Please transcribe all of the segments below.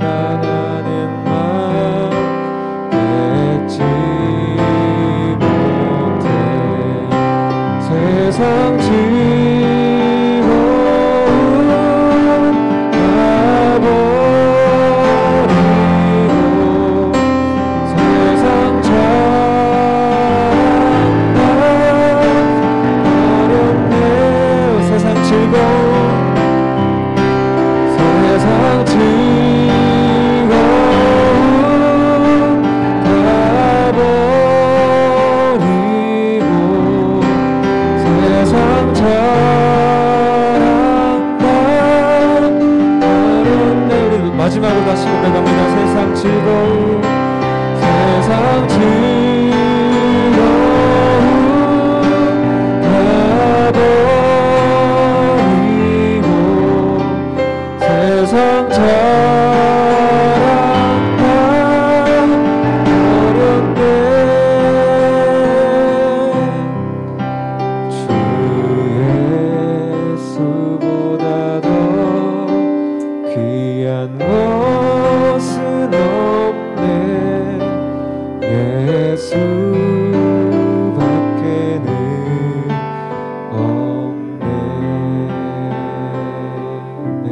살아가는 맘 맺지 못해 세상 즐거움 가버리고 세상 자랑만 어렵네요. 세상 즐거움 세상 즐거움 가버리고 세상 자랑만 어렵네. 우리 마지막으로 다시 고백합니다. 세상 즐거움 세상 즐거움 가버리고 세상 자랑만 어렵네. 주 예수보다 더 귀한 것은 없네. 예수밖에는 없네. 네,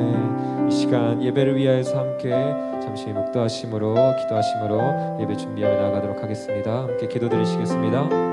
이 시간 예배를 위하여서 함께 잠시 묵도하심으로 기도하심으로 예배 준비하며 나아가도록 하겠습니다. 함께 기도드리시겠습니다.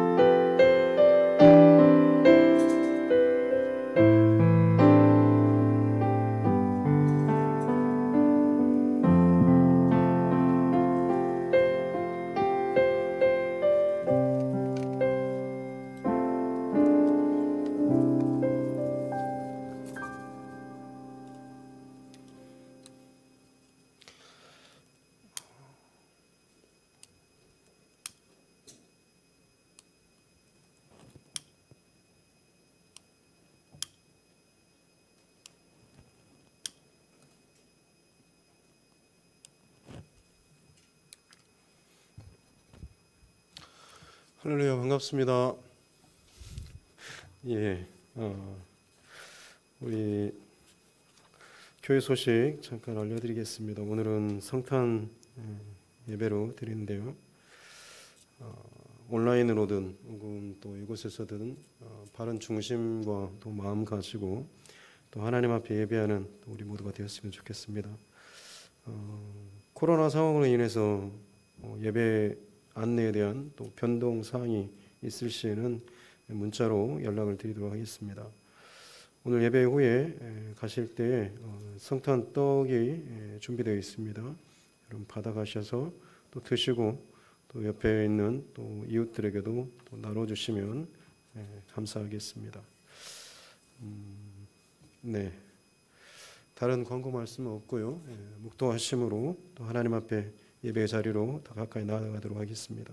할렐루야, 반갑습니다. 우리 교회 소식 잠깐 알려드리겠습니다. 오늘은 성탄 예배로 드리는데요. 온라인으로든 혹은 또 이곳에서든 바른 중심과 또 마음 가지고 또 하나님 앞에 예배하는 또 우리 모두가 되었으면 좋겠습니다. 코로나 상황으로 인해서 예배 안내에 대한 또 변동 사항이 있을 시에는 문자로 연락을 드리도록 하겠습니다. 오늘 예배 후에 가실 때 성탄 떡이 준비되어 있습니다. 여러분 받아가셔서 또 드시고 또 옆에 있는 또 이웃들에게도 또 나눠주시면 감사하겠습니다. 네, 다른 광고 말씀은 없고요. 묵도하심으로 또 하나님 앞에 예배의 자리로 더 가까이 나아가도록 하겠습니다.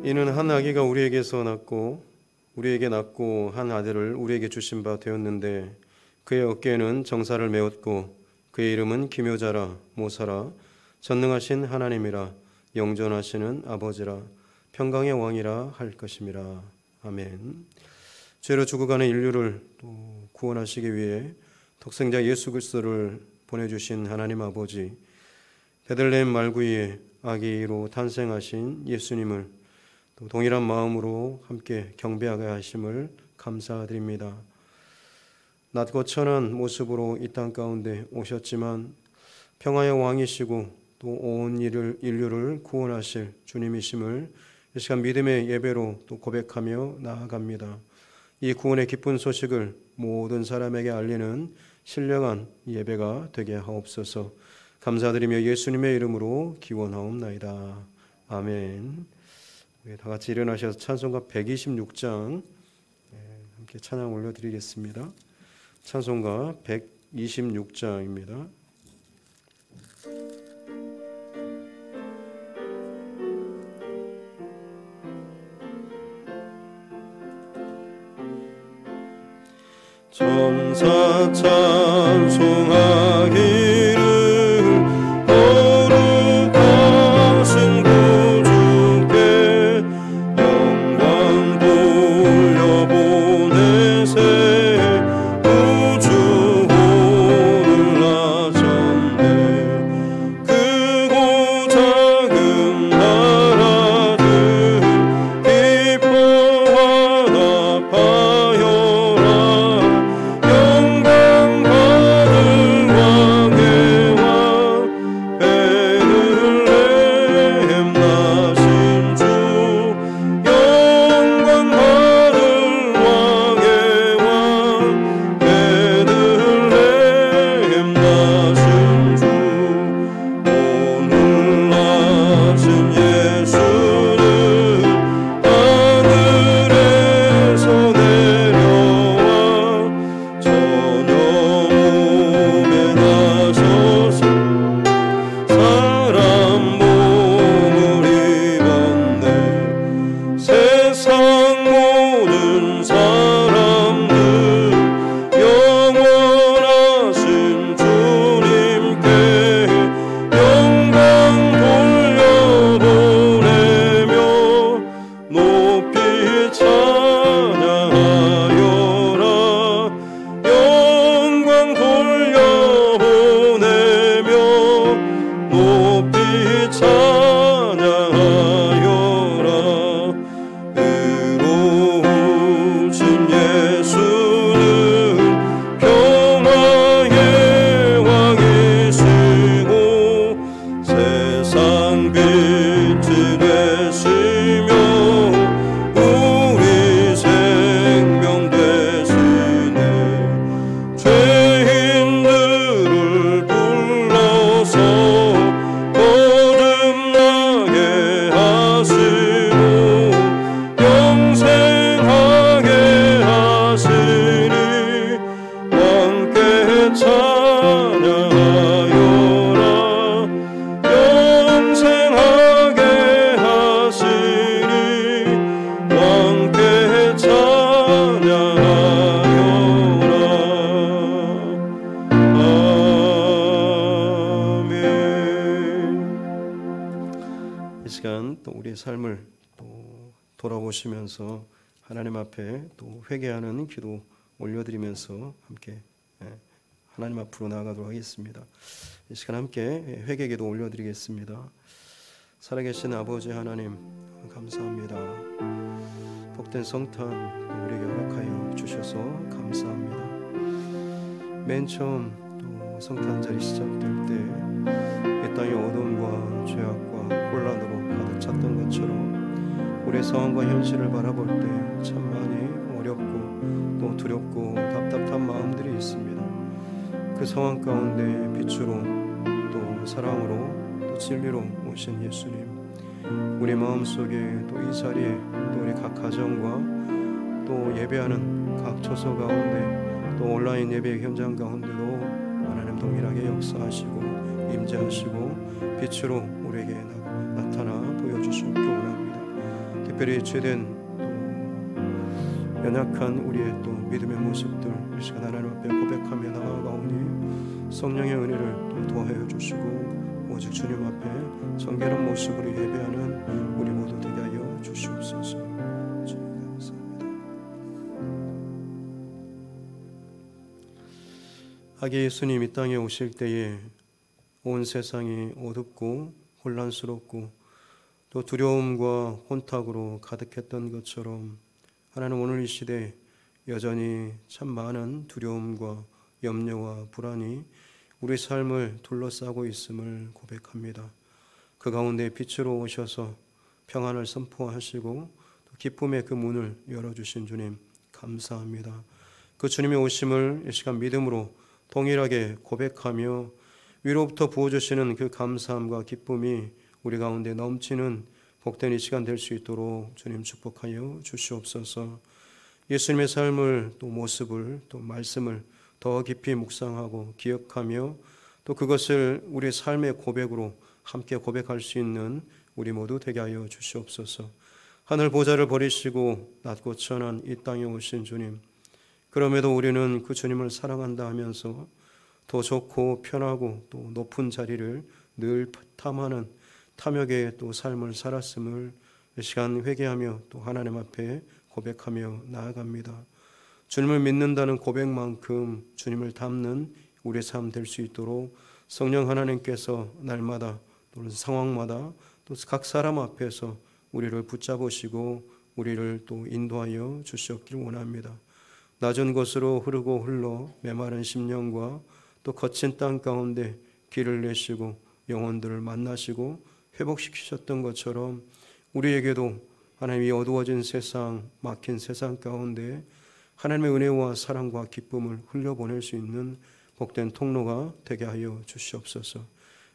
이는 한 아기가 우리에게서 낳고 우리에게 낳고 한 아들을 우리에게 주신 바 되었는데 그의 어깨에는 정사를 메었고 그의 이름은 기묘자라 모사라 전능하신 하나님이라 영존하시는 아버지라 평강의 왕이라 할 것임이라. 아멘. 죄로 죽어가는 인류를 또 구원하시기 위해 독생자 예수 그리스도를 보내주신 하나님 아버지, 베들레헴 말구이에 아기로 탄생하신 예수님을 또 동일한 마음으로 함께 경배하게 하심을 감사드립니다. 낮고 천한 모습으로 이 땅 가운데 오셨지만 평화의 왕이시고 또 온 인류를 구원하실 주님이심을 이 시간 믿음의 예배로 또 고백하며 나아갑니다. 이 구원의 기쁜 소식을 모든 사람에게 알리는 신령한 예배가 되게 하옵소서. 감사드리며 예수님의 이름으로 기원하옵나이다. 아멘. 우리 다 같이 일어나셔서 찬송가 126장 함께 찬양 올려드리겠습니다. 찬송가 126장입니다. 정사 찬송하기를 거룩하신 구주께 영광 돌려보내세. 구주 오늘 나셨네. 크고 작은 나라들 기뻐하나 파여라. 삶을 또 돌아보시면서 하나님 앞에 또 회개하는 기도 올려드리면서 함께 하나님 앞으로 나아가도록 하겠습니다. 이 시간 함께 회개 기도 올려드리겠습니다. 살아계신 아버지 하나님 감사합니다. 복된 성탄 우리에게 허락하여 주셔서 감사합니다. 맨 처음 또 성탄절이 시작될 때 이 땅의 어둠과 죄악과 혼란으로 가득 찼던 것처럼 우리의 상황과 현실을 바라볼 때 참 많이 어렵고 또 두렵고 답답한 마음들이 있습니다. 그 상황 가운데 빛으로 또 사랑으로 또 진리로 오신 예수님, 우리 마음속에 또 이 자리에 또 우리 각 가정과 또 예배하는 각 처소 가운데 또 온라인 예배 현장 가운데도 하나님 동일하게 역사하시고 임재하시고 빛으로 우리에게 나타나 보여주시옵기 원합니다. 특별히 죄된 또 연약한 우리의 또 믿음의 모습들 이 시간 하나님 앞에 고백하며 나아가오니 성령의 은혜를 또 도하여 주시고 오직 주님 앞에 정결한 모습으로 예배하는 우리 모두 되게 하여 주시옵소서. 주님 감사합니다. 아기 예수님 이 땅에 오실 때에 온 세상이 어둡고 혼란스럽고 또 두려움과 혼탁으로 가득했던 것처럼 하나님 오늘 이 시대에 여전히 참 많은 두려움과 염려와 불안이 우리 삶을 둘러싸고 있음을 고백합니다. 그 가운데 빛으로 오셔서 평안을 선포하시고 또 기쁨의 그 문을 열어주신 주님 감사합니다. 그 주님의 오심을 이 시간 믿음으로 동일하게 고백하며 위로부터 부어주시는 그 감사함과 기쁨이 우리 가운데 넘치는 복된 이 시간 될 수 있도록 주님 축복하여 주시옵소서. 예수님의 삶을 또 모습을 또 말씀을 더 깊이 묵상하고 기억하며 또 그것을 우리의 삶의 고백으로 함께 고백할 수 있는 우리 모두 되게 하여 주시옵소서. 하늘 보좌를 버리시고 낮고 천한 이 땅에 오신 주님, 그럼에도 우리는 그 주님을 사랑한다 하면서 더 좋고 편하고 또 높은 자리를 늘 탐하는 탐욕의 또 삶을 살았음을 이 시간 회개하며 또 하나님 앞에 고백하며 나아갑니다. 주님을 믿는다는 고백만큼 주님을 닮는 우리의 삶 될 수 있도록 성령 하나님께서 날마다 또는 상황마다 또 각 사람 앞에서 우리를 붙잡으시고 우리를 또 인도하여 주시옵길 원합니다. 낮은 곳으로 흐르고 흘러 메마른 심령과 또 거친 땅 가운데 길을 내시고 영혼들을 만나시고 회복시키셨던 것처럼 우리에게도 하나님이 어두워진 세상, 막힌 세상 가운데 하나님의 은혜와 사랑과 기쁨을 흘려보낼 수 있는 복된 통로가 되게 하여 주시옵소서.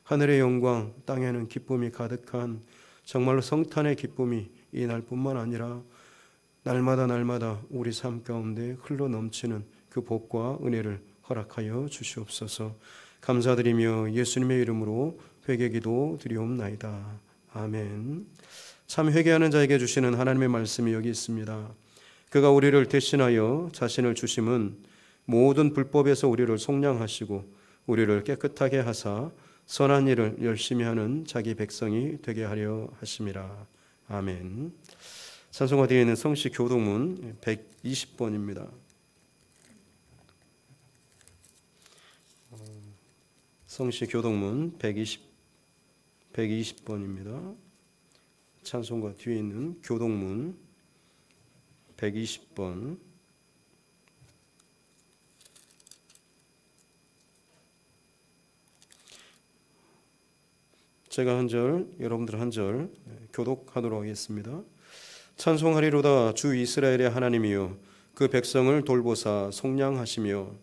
하늘의 영광, 땅에는 기쁨이 가득한 정말로 성탄의 기쁨이 이 날뿐만 아니라 날마다 우리 삶 가운데 흘러넘치는 그 복과 은혜를 허락하여 주시옵소서. 감사드리며 예수님의 이름으로 회개기도 드리옵나이다. 아멘. 참 회개하는 자에게 주시는 하나님의 말씀이 여기 있습니다. 그가 우리를 대신하여 자신을 주심은 모든 불법에서 우리를 속량하시고 우리를 깨끗하게 하사 선한 일을 열심히 하는 자기 백성이 되게 하려 하심이라. 아멘. 찬송가 뒤에 있는 성시 교동문 120번입니다. 성시 교동문 120번입니다. 찬송가 뒤에 있는 교동문 120번. 제가 한 절, 여러분들 한 절 교독하도록 하겠습니다. 찬송하리로다 주 이스라엘의 하나님이여, 그 백성을 돌보사 속량하시며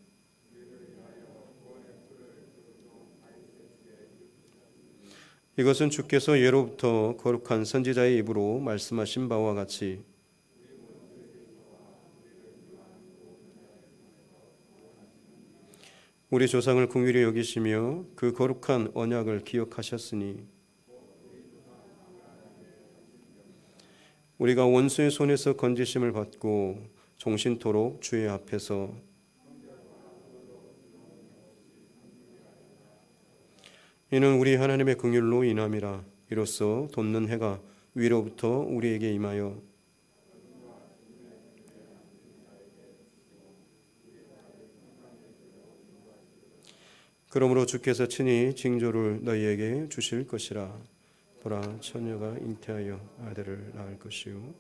이것은 주께서 예로부터 거룩한 선지자의 입으로 말씀하신 바와 같이 우리 조상을 긍휼히 여기시며 그 거룩한 언약을 기억하셨으니 우리가 원수의 손에서 건지심을 받고 종신토록 주의 앞에서 이는 우리 하나님의 긍휼로 인함이라. 이로써 돋는 해가 위로부터 우리에게 임하여 그러므로 주께서 친히 징조를 너희에게 주실 것이라. 보라, 처녀가 잉태하여 아들을 낳을 것이요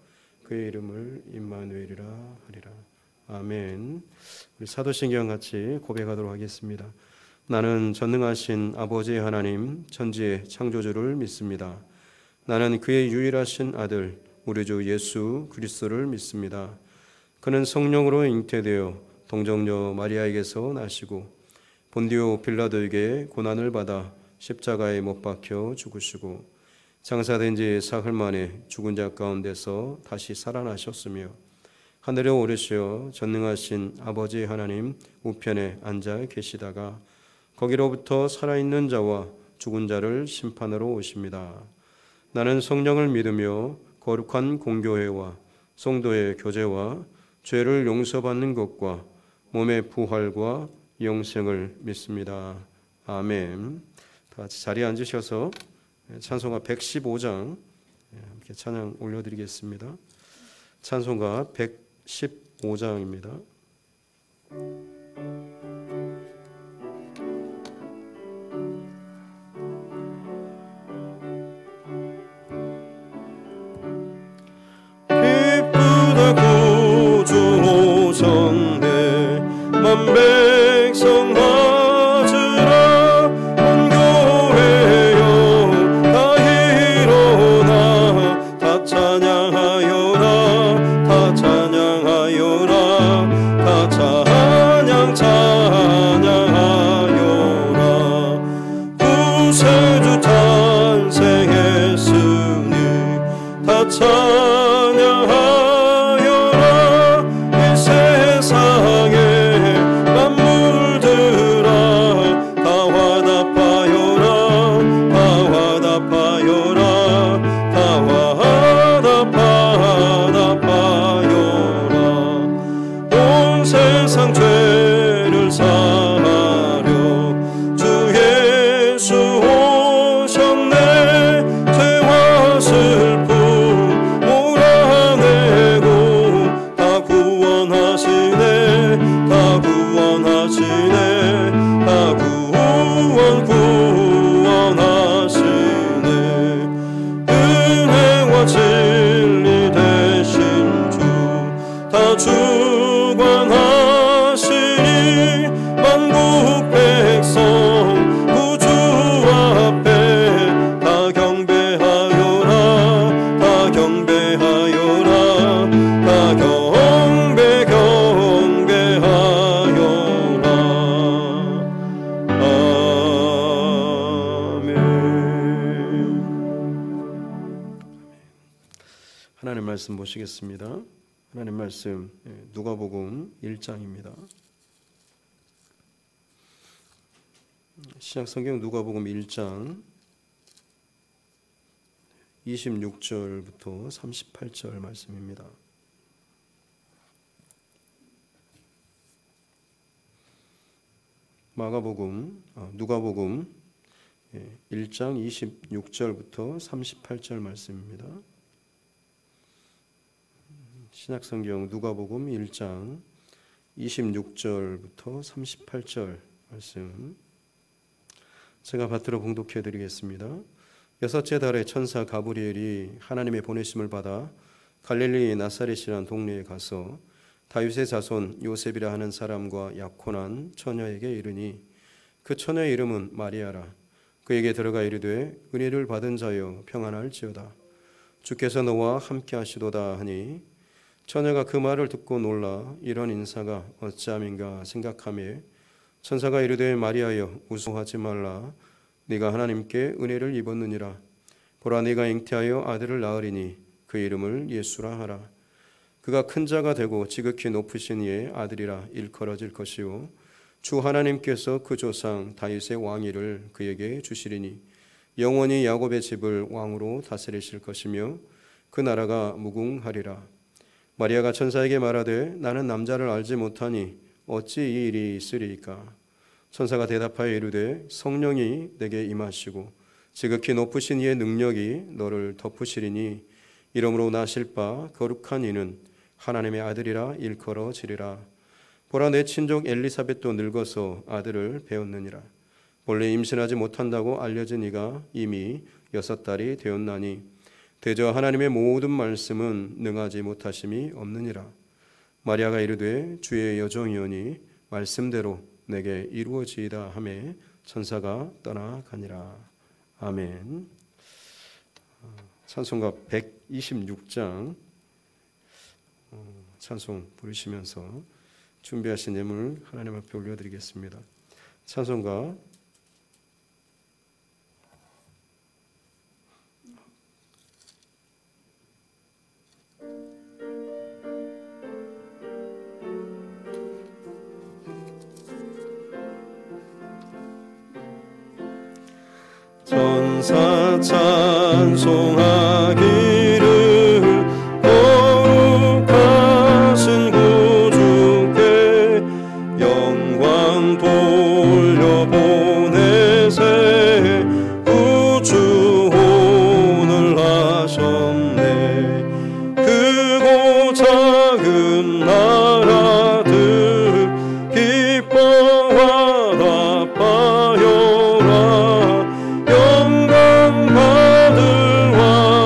그의 이름을 임마누엘이라 하리라. 아멘. 우리 사도신경 같이 고백하도록 하겠습니다. 나는 전능하신 아버지의 하나님 천지의 창조주를 믿습니다. 나는 그의 유일하신 아들 우리 주 예수 그리스도를 믿습니다. 그는 성령으로 잉태되어 동정녀 마리아에게서 나시고 본디오 빌라도에게 고난을 받아 십자가에 못 박혀 죽으시고 장사된 지 사흘 만에 죽은 자 가운데서 다시 살아나셨으며 하늘에 오르시어 전능하신 아버지 하나님 우편에 앉아 계시다가 거기로부터 살아있는 자와 죽은 자를 심판하러 오십니다. 나는 성령을 믿으며 거룩한 공교회와 성도의 교제와 죄를 용서받는 것과 몸의 부활과 영생을 믿습니다. 아멘. 다 같이 자리에 앉으셔서 찬송가 115장 함께 찬양 올려드리겠습니다. 찬송가 115장입니다. 기쁘다 구주 오셨네 만 백성 맞으라 하나님 말씀 보시겠습니다. 하나님 말씀 누가복음 1장입니다. 신약성경 누가복음 1장 26절부터 38절 말씀입니다. 누가복음 1장 26절부터 38절 말씀입니다. 신약성경 누가복음 1장 26절부터 38절 말씀 제가 받들어 봉독해 드리겠습니다. 여섯째 달에 천사 가브리엘이 하나님의 보내심을 받아 갈릴리 나사렛이라는 동네에 가서 다윗의 자손 요셉이라 하는 사람과 약혼한 처녀에게 이르니 그 처녀의 이름은 마리아라. 그에게 들어가 이르되 은혜를 받은 자여 평안할지어다. 주께서 너와 함께 하시도다 하니 처녀가 그 말을 듣고 놀라 이런 인사가 어찌함인가 생각하며 천사가 이르되 마리아여 우소하지 말라. 네가 하나님께 은혜를 입었느니라. 보라 네가 잉태하여 아들을 낳으리니 그 이름을 예수라 하라. 그가 큰 자가 되고 지극히 높으신 이의 아들이라 일컬어질 것이요 주 하나님께서 그 조상 다윗의 왕위를 그에게 주시리니 영원히 야곱의 집을 왕으로 다스리실 것이며 그 나라가 무궁하리라. 마리아가 천사에게 말하되 나는 남자를 알지 못하니 어찌 이 일이 있으리이까. 천사가 대답하여 이르되 성령이 내게 임하시고 지극히 높으신 이의 능력이 너를 덮으시리니 이러므로 나실 바 거룩한 이는 하나님의 아들이라 일컬어지리라. 보라 내 친족 엘리사벳도 늙어서 아들을 배었느니라. 본래 임신하지 못한다고 알려진 이가 이미 6달이 되었나니 대저 하나님의 모든 말씀은 능하지 못하심이 없느니라. 마리아가 이르되 주의 여종이오니 말씀대로 내게 이루어지이다 하매 천사가 떠나가니라. 아멘. 찬송가 126장 찬송 부르시면서 준비하신 예물 하나님 앞에 올려드리겠습니다. 찬송가 천사 찬송하기를 거룩하신 구주께 영광 돌려보내세 구주혼을 하셨네. 크고 작은 나라들 기뻐하다 파여라. 영광 받을 왕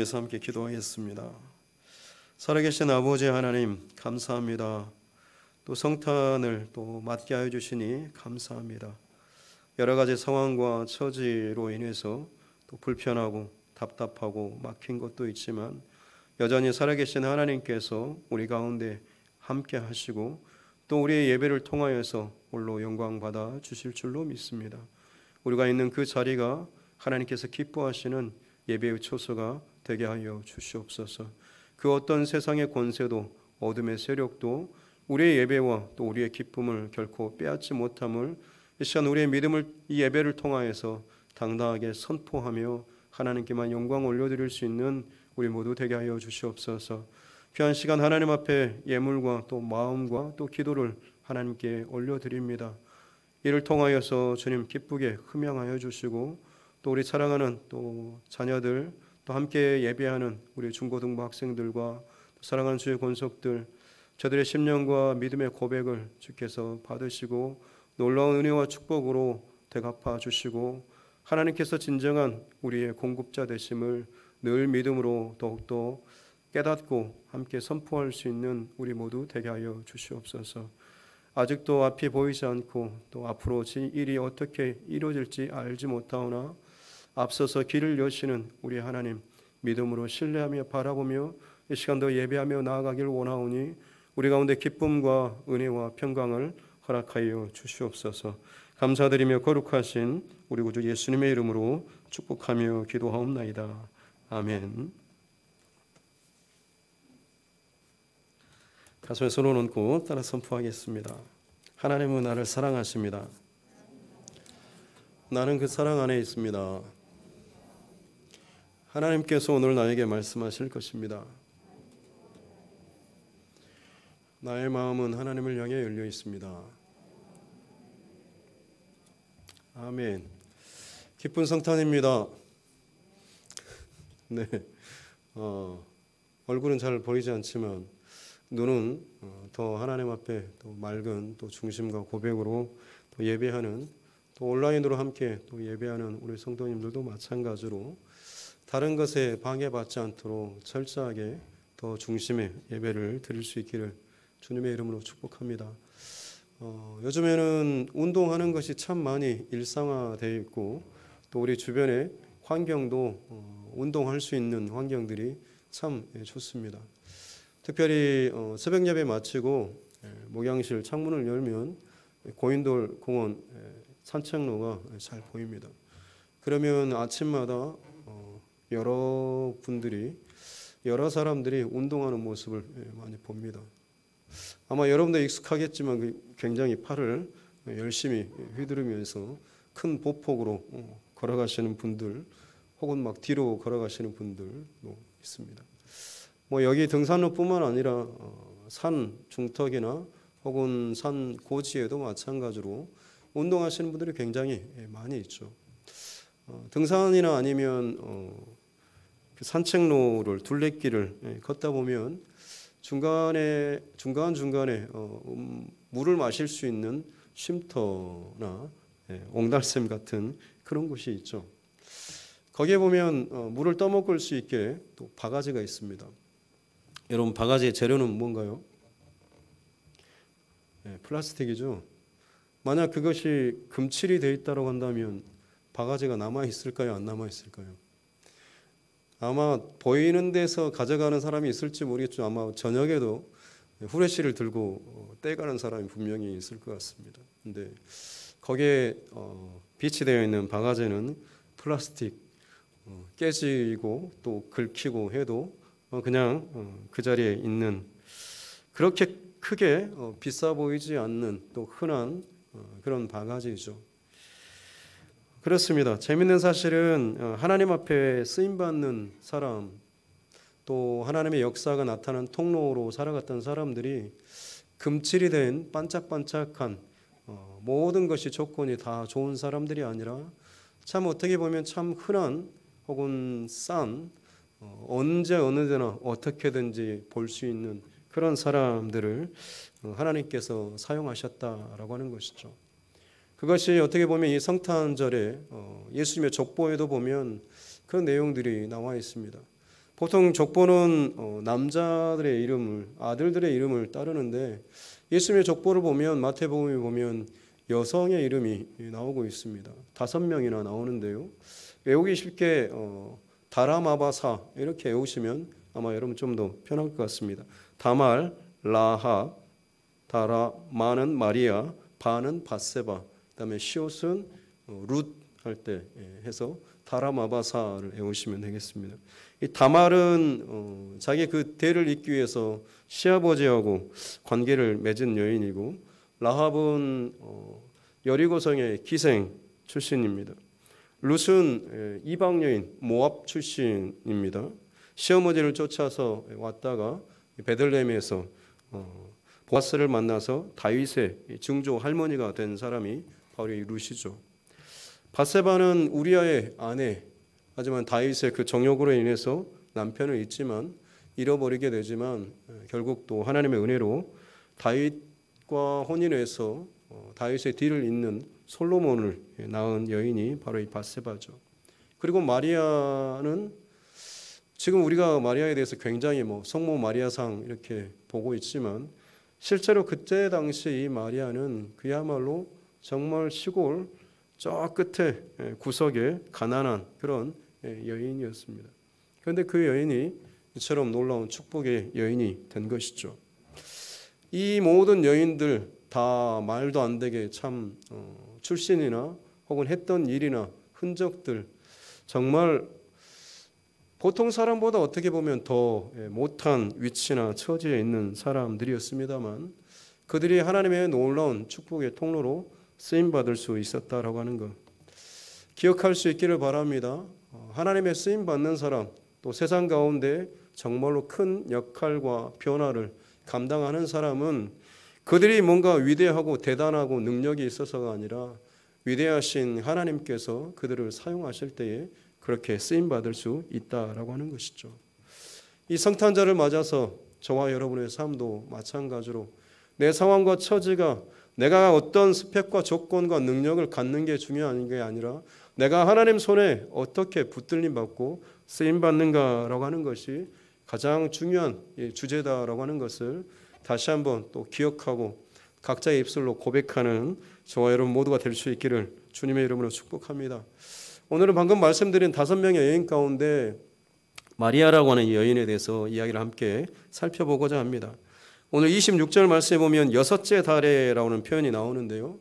위해서 함께 기도하겠습니다. 살아계신 아버지 하나님 감사합니다. 또 성탄을 또 맞게 하여 주시니 감사합니다. 여러 가지 상황과 처지로 인해서 또 불편하고 답답하고 막힌 것도 있지만 여전히 살아계신 하나님께서 우리 가운데 함께 하시고 또 우리의 예배를 통하여서 홀로 영광 받아 주실 줄로 믿습니다. 우리가 있는 그 자리가 하나님께서 기뻐하시는 예배의 초소가 되게 하여 주시옵소서. 그 어떤 세상의 권세도 어둠의 세력도 우리의 예배와 또 우리의 기쁨을 결코 빼앗지 못함을 이 시간 우리의 믿음을 이 예배를 통하여서 당당하게 선포하며 하나님께만 영광 올려드릴 수 있는 우리 모두 되게 하여 주시옵소서. 귀한 시간 하나님 앞에 예물과 또 마음과 또 기도를 하나님께 올려드립니다. 이를 통하여서 주님 기쁘게 흠양하여 주시고 또 우리 사랑하는 또 자녀들 또 함께 예배하는 우리 중고등부 학생들과 사랑하는 주의 권속들 저들의 심령과 믿음의 고백을 주께서 받으시고 놀라운 은혜와 축복으로 대갚아 주시고 하나님께서 진정한 우리의 공급자 되심을 늘 믿음으로 더욱더 깨닫고 함께 선포할 수 있는 우리 모두 되게 하여 주시옵소서. 아직도 앞이 보이지 않고 또 앞으로 일이 어떻게 이루어질지 알지 못하오나 앞서서 길을 여시는 우리 하나님 믿음으로 신뢰하며 바라보며 이 시간도 예배하며 나아가길 원하오니 우리 가운데 기쁨과 은혜와 평강을 허락하여 주시옵소서. 감사드리며 거룩하신 우리 구주 예수님의 이름으로 축복하며 기도하옵나이다. 아멘. 가슴에 손을 얹고 따라 선포하겠습니다. 하나님은 나를 사랑하십니다. 나는 그 사랑 안에 있습니다. 하나님께서 오늘 나에게 말씀하실 것입니다. 나의 마음은 하나님을 향해 열려 있습니다. 아멘. 기쁜 성탄입니다. 네, 얼굴은 잘 보이지 않지만 눈은 더 하나님 앞에 또 맑은 또 중심과 고백으로 또 예배하는 또 온라인으로 함께 또 예배하는 우리 성도님들도 마찬가지로 다른 것에 방해받지 않도록 철저하게 더 중심의 예배를 드릴 수 있기를 주님의 이름으로 축복합니다. 요즘에는 운동하는 것이 참 많이 일상화되어 있고 또 우리 주변의 환경도 운동할 수 있는 환경들이 참 좋습니다. 특별히 새벽 예배 마치고 목양실 창문을 열면 고인돌 공원 산책로가 잘 보입니다. 그러면 아침마다 여러 사람들이 운동하는 모습을 많이 봅니다. 아마 여러분도 익숙하겠지만 굉장히 팔을 열심히 휘두르면서 큰 보폭으로 걸어가시는 분들 혹은 막 뒤로 걸어가시는 분들도 있습니다. 뭐 여기 등산로뿐만 아니라 산 중턱이나 혹은 산 고지에도 마찬가지로 운동하시는 분들이 굉장히 많이 있죠. 등산이나 아니면 산책로를 둘레길을 걷다 보면 중간중간에 물을 마실 수 있는 쉼터나 옹달샘 같은 그런 곳이 있죠. 거기에 보면 물을 떠먹을 수 있게 또 바가지가 있습니다. 여러분 바가지의 재료는 뭔가요? 플라스틱이죠. 만약 그것이 금칠이 되어 있다고 한다면 바가지가 남아있을까요? 안 남아있을까요? 아마 보이는 데서 가져가는 사람이 있을지 모르겠죠. 아마 저녁에도 후레쉬를 들고 떼가는 사람이 분명히 있을 것 같습니다. 근데 거기에 비치되어 있는 바가지는 플라스틱 깨지고 또 긁히고 해도 그냥 그 자리에 있는 그렇게 크게 비싸 보이지 않는 또 흔한 그런 바가지죠. 그렇습니다. 재밌는 사실은 하나님 앞에 쓰임받는 사람 또 하나님의 역사가 나타난 통로로 살아갔던 사람들이 금칠이 된 반짝반짝한 모든 것이 조건이 다 좋은 사람들이 아니라 참 어떻게 보면 참 흔한 혹은 싼 언제 어느 때나 어떻게든지 볼 수 있는 그런 사람들을 하나님께서 사용하셨다라고 하는 것이죠. 그것이 어떻게 보면 이 성탄절에 예수님의 족보에도 보면 그런 내용들이 나와 있습니다. 보통 족보는 남자들의 이름을, 아들들의 이름을 따르는데 예수님의 족보를 보면 마태복음에 보면 여성의 이름이 나오고 있습니다. 5명이나 나오는데요. 외우기 쉽게 다라마바사 이렇게 외우시면 아마 여러분 좀 더 편할 것 같습니다. 다말, 라합, 다라마는 마리아, 바는 바세바, 그다음에 시옷은 룻 할 때 해서 다라마바사를 외우시면 되겠습니다. 이 다말은 자기 그 대를 잇기 위해서 시아버지하고 관계를 맺은 여인이고, 라합은 여리고성의 기생 출신입니다. 룻은 이방 여인 모압 출신입니다. 시어머니를 쫓아서 왔다가 베들레헴에서 보아스를 만나서 다윗의 증조 할머니가 된 사람이 바로 이 룻이죠. 바세바는 우리아의 아내, 하지만 다윗의 그 정욕으로 인해서 남편을 잊지만 잃어버리게 되지만 결국 또 하나님의 은혜로 다윗과 혼인해서 다윗의 뒤를 잇는 솔로몬을 낳은 여인이 바로 이 바세바죠. 그리고 마리아는 지금 우리가 마리아에 대해서 굉장히 성모 마리아상 이렇게 보고 있지만 실제로 그때 당시 이 마리아는 그야말로 정말 시골 저 끝에 구석에 가난한 그런 여인이었습니다. 그런데 그 여인이 이처럼 놀라운 축복의 여인이 된 것이죠. 이 모든 여인들 다 말도 안 되게 참 출신이나 혹은 했던 일이나 흔적들 정말 보통 사람보다 어떻게 보면 더 못한 위치나 처지에 있는 사람들이었습니다만 그들이 하나님의 놀라운 축복의 통로로 쓰임받을 수 있었다라고 하는 것 기억할 수 있기를 바랍니다. 하나님의 쓰임받는 사람, 또 세상 가운데 정말로 큰 역할과 변화를 감당하는 사람은 그들이 뭔가 위대하고 대단하고 능력이 있어서가 아니라 위대하신 하나님께서 그들을 사용하실 때에 그렇게 쓰임받을 수 있다라고 하는 것이죠. 이 성탄절을 맞아서 저와 여러분의 삶도 마찬가지로 내 상황과 처지가 내가 어떤 스펙과 조건과 능력을 갖는 게 중요한 게 아니라 내가 하나님 손에 어떻게 붙들림 받고 쓰임 받는가라고 하는 것이 가장 중요한 주제다라고 하는 것을 다시 한번 또 기억하고 각자의 입술로 고백하는 저와 여러분 모두가 될 수 있기를 주님의 이름으로 축복합니다. 오늘은 방금 말씀드린 5명의 여인 가운데 마리아라고 하는 이 여인에 대해서 이야기를 함께 살펴보고자 합니다. 오늘 26절 말씀에 보면 6째 달에라고 하는 표현이 나오는데요.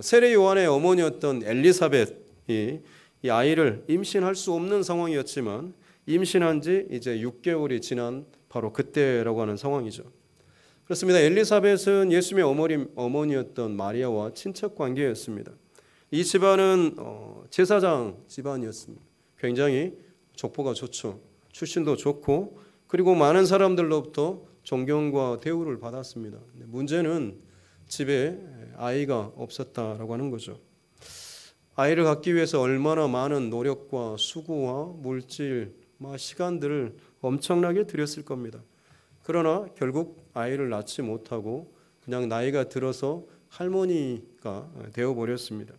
세례 요한의 어머니였던 엘리사벳이 이 아이를 임신할 수 없는 상황이었지만 임신한 지 이제 6개월이 지난 바로 그때라고 하는 상황이죠. 그렇습니다. 엘리사벳은 예수님의 어머니였던 마리아와 친척 관계였습니다. 이 집안은 제사장 집안이었습니다. 굉장히 족보가 좋죠. 출신도 좋고 그리고 많은 사람들로부터 존경과 대우를 받았습니다. 문제는 집에 아이가 없었다라고 하는 거죠. 아이를 갖기 위해서 얼마나 많은 노력과 수고와 물질, 시간들을 엄청나게 들였을 겁니다. 그러나 결국 아이를 낳지 못하고 그냥 나이가 들어서 할머니가 되어버렸습니다.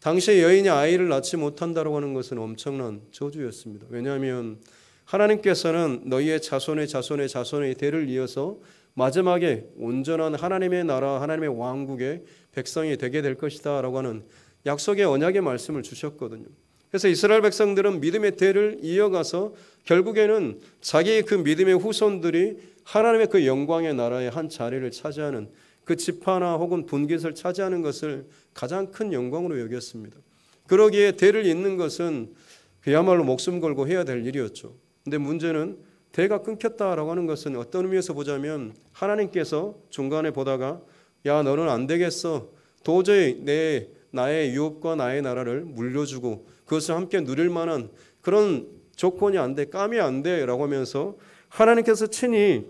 당시에 여인이 아이를 낳지 못한다고 하는 것은 엄청난 저주였습니다. 왜냐하면 하나님께서는 너희의 자손의 대를 이어서 마지막에 온전한 하나님의 나라, 하나님의 왕국의 백성이 되게 될 것이다 라고 하는 약속의 언약의 말씀을 주셨거든요. 그래서 이스라엘 백성들은 믿음의 대를 이어가서 결국에는 자기의 그 믿음의 후손들이 하나님의 그 영광의 나라의 한 자리를 차지하는 그 지파나 혹은 분깃을 차지하는 것을 가장 큰 영광으로 여겼습니다. 그러기에 대를 잇는 것은 그야말로 목숨 걸고 해야 될 일이었죠. 근데 문제는 대가 끊겼다라고 하는 것은 어떤 의미에서 보자면 하나님께서 중간에 보다가 야 너는 안 되겠어. 도저히 나의 유업과 나의 나라를 물려주고 그것을 함께 누릴 만한 그런 조건이 안 돼. 깜이 안 돼 라고 하면서 하나님께서 친히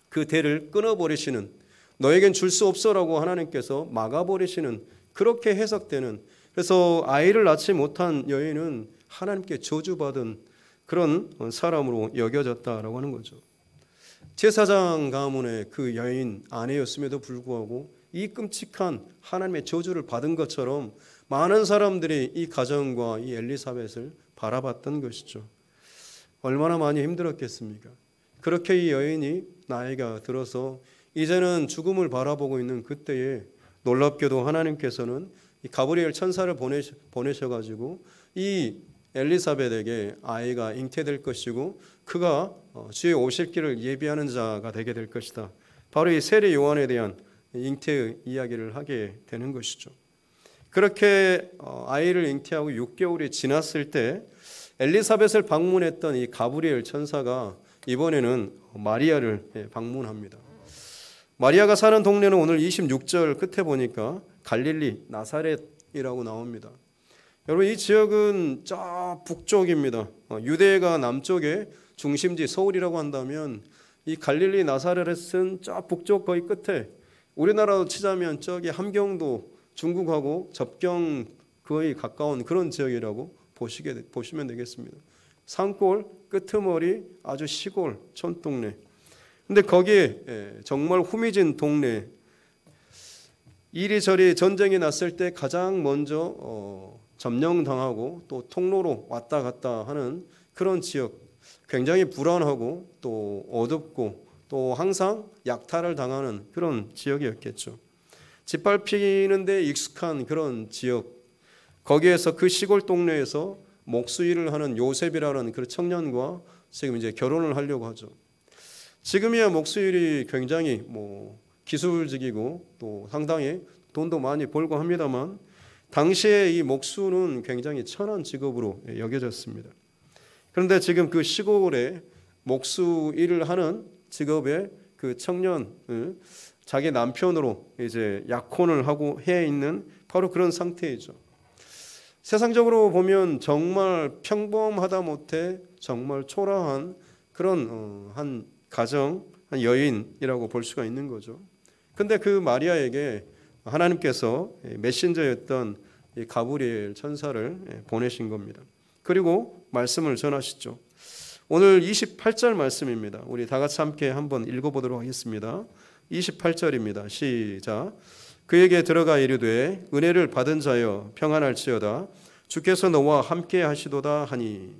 그 대를 끊어버리시는 너에겐 줄 수 없어라고 하나님께서 막아버리시는 그렇게 해석되는 그래서 아이를 낳지 못한 여인은 하나님께 저주받은 그런 사람으로 여겨졌다라고 하는 거죠. 제사장 가문의 그 여인 아내였음에도 불구하고 이 끔찍한 하나님의 저주를 받은 것처럼 많은 사람들이 이 가정과 이 엘리사벳을 바라봤던 것이죠. 얼마나 많이 힘들었겠습니까? 그렇게 이 여인이 나이가 들어서 이제는 죽음을 바라보고 있는 그때에 놀랍게도 하나님께서는 이 가브리엘 천사를 보내셔가지고 이 엘리사벳에게 아이가 잉태될 것이고 그가 주의 오실 길을 예비하는 자가 되게 될 것이다. 바로 이 세례 요한에 대한 잉태의 이야기를 하게 되는 것이죠. 그렇게 아이를 잉태하고 6개월이 지났을 때 엘리사벳을 방문했던 이 가브리엘 천사가 이번에는 마리아를 방문합니다. 마리아가 사는 동네는 오늘 26절 끝에 보니까 갈릴리 나사렛이라고 나옵니다. 여러분, 이 지역은 저 북쪽입니다. 유대가 남쪽에 중심지 서울이라고 한다면 이 갈릴리 나사렛은 저 북쪽 거의 끝에, 우리나라로 치자면 저기 함경도 중국하고 접경 거의 가까운 그런 지역이라고 보시면 되겠습니다. 산골 끄트머리 아주 시골 촌동네. 근데 거기에 정말 후미진 동네, 이리저리 전쟁이 났을 때 가장 먼저 점령당하고 또 통로로 왔다 갔다 하는 그런 지역, 굉장히 불안하고 또 어둡고 또 항상 약탈을 당하는 그런 지역이었겠죠. 짓밟히는 데 익숙한 그런 지역, 거기에서 그 시골 동네에서 목수일을 하는 요셉이라는 그 청년과 지금 이제 결혼을 하려고 하죠. 지금이야 목수일이 굉장히 기술직이고 또 상당히 돈도 많이 벌고 합니다만 당시에 이 목수는 굉장히 천한 직업으로 여겨졌습니다. 그런데 지금 그 시골에 목수 일을 하는 직업의 그 청년을 자기 남편으로 이제 약혼을 하고 해 있는 바로 그런 상태이죠. 세상적으로 보면 정말 평범하다 못해 정말 초라한 그런 한 가정, 한 여인이라고 볼 수가 있는 거죠. 근데 그 마리아에게 하나님께서 메신저였던 이 가브리엘 천사를 보내신 겁니다. 그리고 말씀을 전하시죠. 오늘 28절 말씀입니다. 우리 다 같이 함께 한번 읽어보도록 하겠습니다. 28절입니다. 시작. 그에게 들어가 이르되 은혜를 받은 자여 평안할지어다 주께서 너와 함께 하시도다 하니.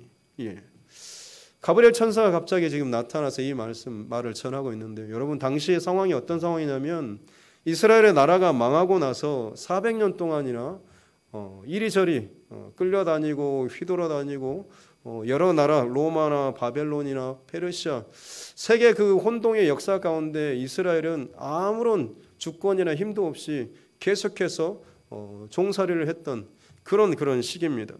가브리엘 천사가 갑자기 지금 나타나서 이 말을 전하고 있는데, 여러분 당시의 상황이 어떤 상황이냐면 이스라엘의 나라가 망하고 나서 400년 동안이나 이리저리 끌려다니고 휘돌아다니고 여러 나라, 로마나 바벨론이나 페르시아, 세계 그 혼동의 역사 가운데 이스라엘은 아무런 주권이나 힘도 없이 계속해서 종살이를 했던 그런 시기입니다.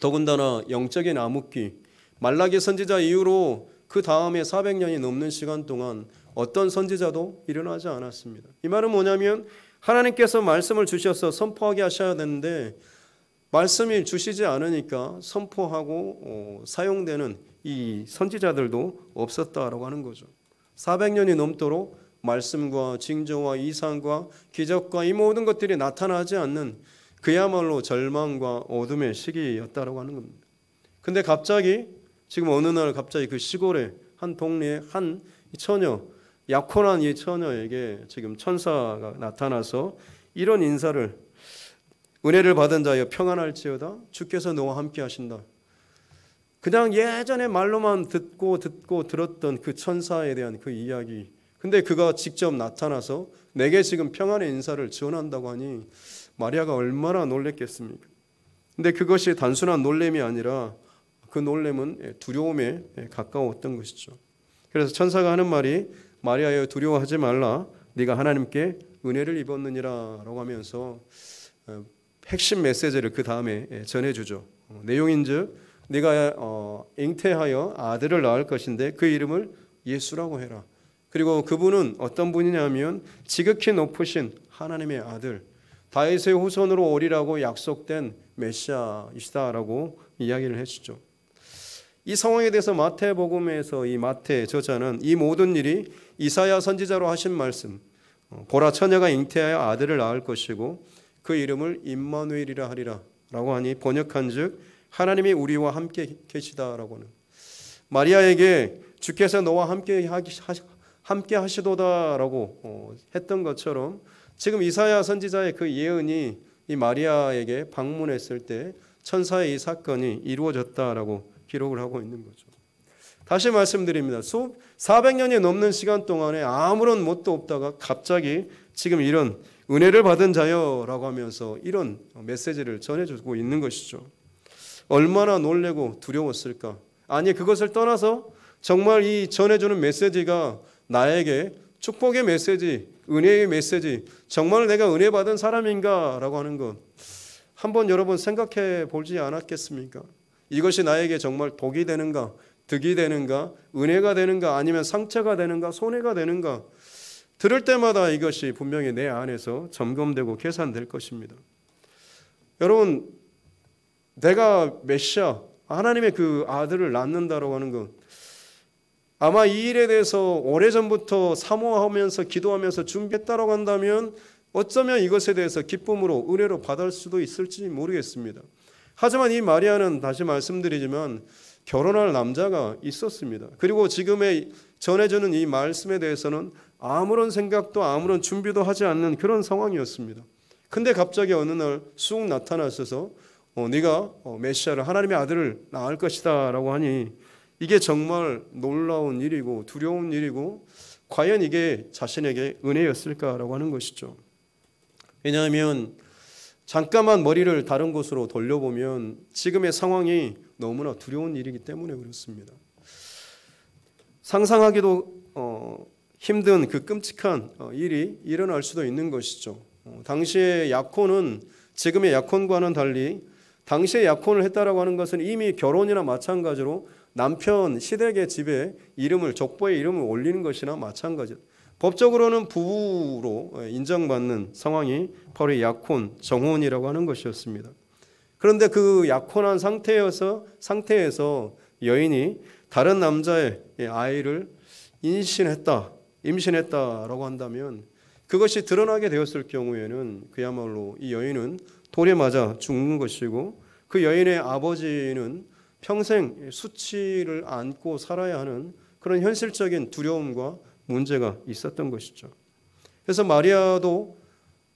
더군다나 영적인 암흑기, 말라기 선지자 이후로 그 다음에 400년이 넘는 시간 동안 어떤 선지자도 일어나지 않았습니다. 이 말은 뭐냐면 하나님께서 말씀을 주셔서 선포하게 하셔야 되는데 말씀이 주시지 않으니까 선포하고 사용되는 이 선지자들도 없었다라고 하는 거죠. 400년이 넘도록 말씀과 징조와 이상과 기적과 이 모든 것들이 나타나지 않는 그야말로 절망과 어둠의 시기였다라고 하는 겁니다. 근데 갑자기 지금 어느 날 갑자기 그 시골에 한 동네에 한 처녀, 약혼한 이 처녀에게 지금 천사가 나타나서 이런 인사를, 은혜를 받은 자여 평안할지어다 주께서 너와 함께 하신다. 그냥 예전에 말로만 듣고 들었던 그 천사에 대한 그 이야기, 근데 그가 직접 나타나서 내게 지금 평안의 인사를 전한다고 하니 마리아가 얼마나 놀랬겠습니까? 근데 그것이 단순한 놀램이 아니라 그 놀램은 두려움에 가까웠던 것이죠. 그래서 천사가 하는 말이 마리아여 두려워하지 말라 네가 하나님께 은혜를 입었느니라 라고 하면서 핵심 메시지를 그 다음에 전해주죠. 내용인즉 네가 잉태하여 아들을 낳을 것인데 그 이름을 예수라고 해라. 그리고 그분은 어떤 분이냐면 지극히 높으신 하나님의 아들, 다윗의 후손으로 오리라고 약속된 메시아이시다라고 이야기를 해주죠. 이 상황에 대해서 마태복음에서 이 마태 저자는 이 모든 일이 이사야 선지자로 하신 말씀, 보라 처녀가 잉태하여 아들을 낳을 것이고 그 이름을 임마누엘이라 하리라 라고 하니 번역한즉 하나님이 우리와 함께 계시다라고 하는, 마리아에게 주께서 너와 함께 하시도다라고 했던 것처럼 지금 이사야 선지자의 그 예언이 이 마리아에게 방문했을 때 천사의 이 사건이 이루어졌다라고 기록을 하고 있는 거죠. 다시 말씀드립니다. 400년이 넘는 시간 동안에 아무런 뭣도 없다가 갑자기 지금 이런 은혜를 받은 자여라고 하면서 이런 메시지를 전해주고 있는 것이죠. 얼마나 놀래고 두려웠을까. 아니, 그것을 떠나서 정말 이 전해주는 메시지가 나에게 축복의 메시지, 은혜의 메시지, 정말 내가 은혜 받은 사람인가 라고 하는 것 한번 여러분 생각해 보지 않았겠습니까? 이것이 나에게 정말 독이 되는가, 득이 되는가, 은혜가 되는가, 아니면 상처가 되는가, 손해가 되는가, 들을 때마다 이것이 분명히 내 안에서 점검되고 계산될 것입니다. 여러분, 내가 메시아, 하나님의 그 아들을 낳는다라고 하는 것, 아마 이 일에 대해서 오래전부터 사모하면서 기도하면서 준비했다라고 한다면 어쩌면 이것에 대해서 기쁨으로 은혜로 받을 수도 있을지 모르겠습니다. 하지만 이 마리아는 다시 말씀드리지만 결혼할 남자가 있었습니다. 그리고 지금의 전해주는 이 말씀에 대해서는 아무런 생각도 아무런 준비도 하지 않는 그런 상황이었습니다. 근데 갑자기 어느 날 쑥 나타나셔서 네가 메시아를, 하나님의 아들을 낳을 것이다 라고 하니 이게 정말 놀라운 일이고 두려운 일이고 과연 이게 자신에게 은혜였을까라고 하는 것이죠. 왜냐하면 잠깐만 머리를 다른 곳으로 돌려보면 지금의 상황이 너무나 두려운 일이기 때문에 그렇습니다. 상상하기도 힘든 그 끔찍한 일이 일어날 수도 있는 것이죠. 당시의 약혼은 지금의 약혼과는 달리 당시에 약혼을 했다라고 하는 것은 이미 결혼이나 마찬가지로 남편 시댁의 집에 이름을, 족보의 이름을 올리는 것이나 마찬가지다. 법적으로는 부부로 인정받는 상황이 바로 이 약혼, 정혼이라고 하는 것이었습니다. 그런데 그 약혼한 상태에서 여인이 다른 남자의 아이를 임신했다라고 한다면 그것이 드러나게 되었을 경우에는 그야말로 이 여인은 돌에 맞아 죽는 것이고 그 여인의 아버지는 평생 수치를 안고 살아야 하는 그런 현실적인 두려움과 문제가 있었던 것이죠. 그래서 마리아도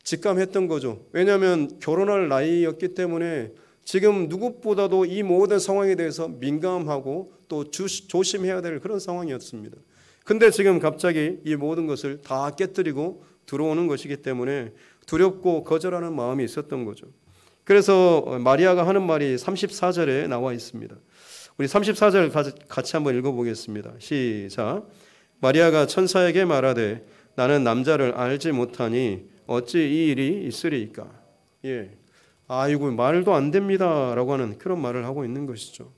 직감했던 거죠. 왜냐하면 결혼할 나이였기 때문에 지금 누구보다도 이 모든 상황에 대해서 민감하고 또 조심해야 될 그런 상황이었습니다. 근데 지금 갑자기 이 모든 것을 다 깨뜨리고 들어오는 것이기 때문에 두렵고 거절하는 마음이 있었던 거죠. 그래서 마리아가 하는 말이 34절에 나와 있습니다. 우리 34절 같이 한번 읽어보겠습니다. 시작. 마리아가 천사에게 말하되 나는 남자를 알지 못하니 어찌 이 일이 있으리이까. 예, 아이고 말도 안 됩니다라고 하는 그런 말을 하고 있는 것이죠.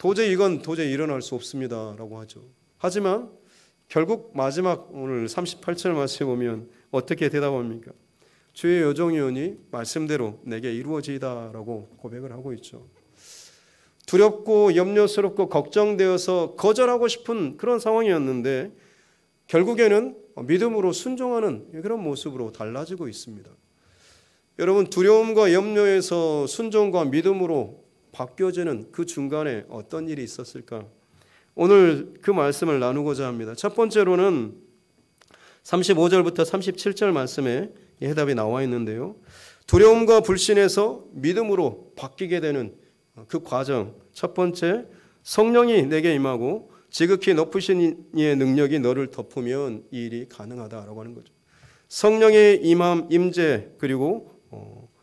이건 도저히 일어날 수 없습니다라고 하죠. 하지만 결국 마지막 오늘 38절 말씀에 보면 어떻게 대답합니까? 주의 여종이오니 말씀대로 내게 이루어지이다라고 고백을 하고 있죠. 두렵고 염려스럽고 걱정되어서 거절하고 싶은 그런 상황이었는데 결국에는 믿음으로 순종하는 그런 모습으로 달라지고 있습니다. 여러분, 두려움과 염려에서 순종과 믿음으로 바뀌어지는 그 중간에 어떤 일이 있었을까? 오늘 그 말씀을 나누고자 합니다. 첫 번째로는 35절부터 37절 말씀에 해답이 나와 있는데요. 두려움과 불신에서 믿음으로 바뀌게 되는 그 과정. 첫 번째, 성령이 내게 임하고 지극히 높으신 이의 능력이 너를 덮으면 이 일이 가능하다라고 하는 거죠. 성령의 임함, 임재, 그리고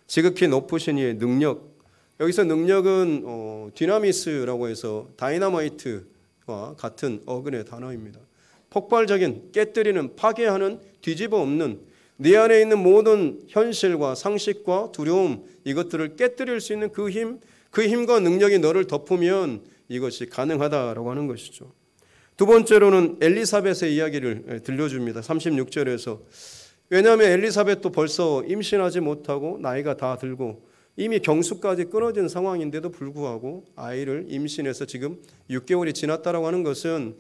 지극히 높으신 이의 능력. 여기서 능력은 디나미스라고 해서 다이너마이트와 같은 어근의 단어입니다. 폭발적인, 깨뜨리는, 파괴하는, 뒤집어 엎는 네 안에 있는 모든 현실과 상식과 두려움, 이것들을 깨뜨릴 수 있는 그 힘과 능력이 너를 덮으면 이것이 가능하다라고 하는 것이죠. 두 번째로는 엘리사벳의 이야기를 들려줍니다. 36절에서. 왜냐하면 엘리사벳도 벌써 임신하지 못하고 나이가 다 들고 이미 경수까지 끊어진 상황인데도 불구하고 아이를 임신해서 지금 6개월이 지났다라고 하는 것은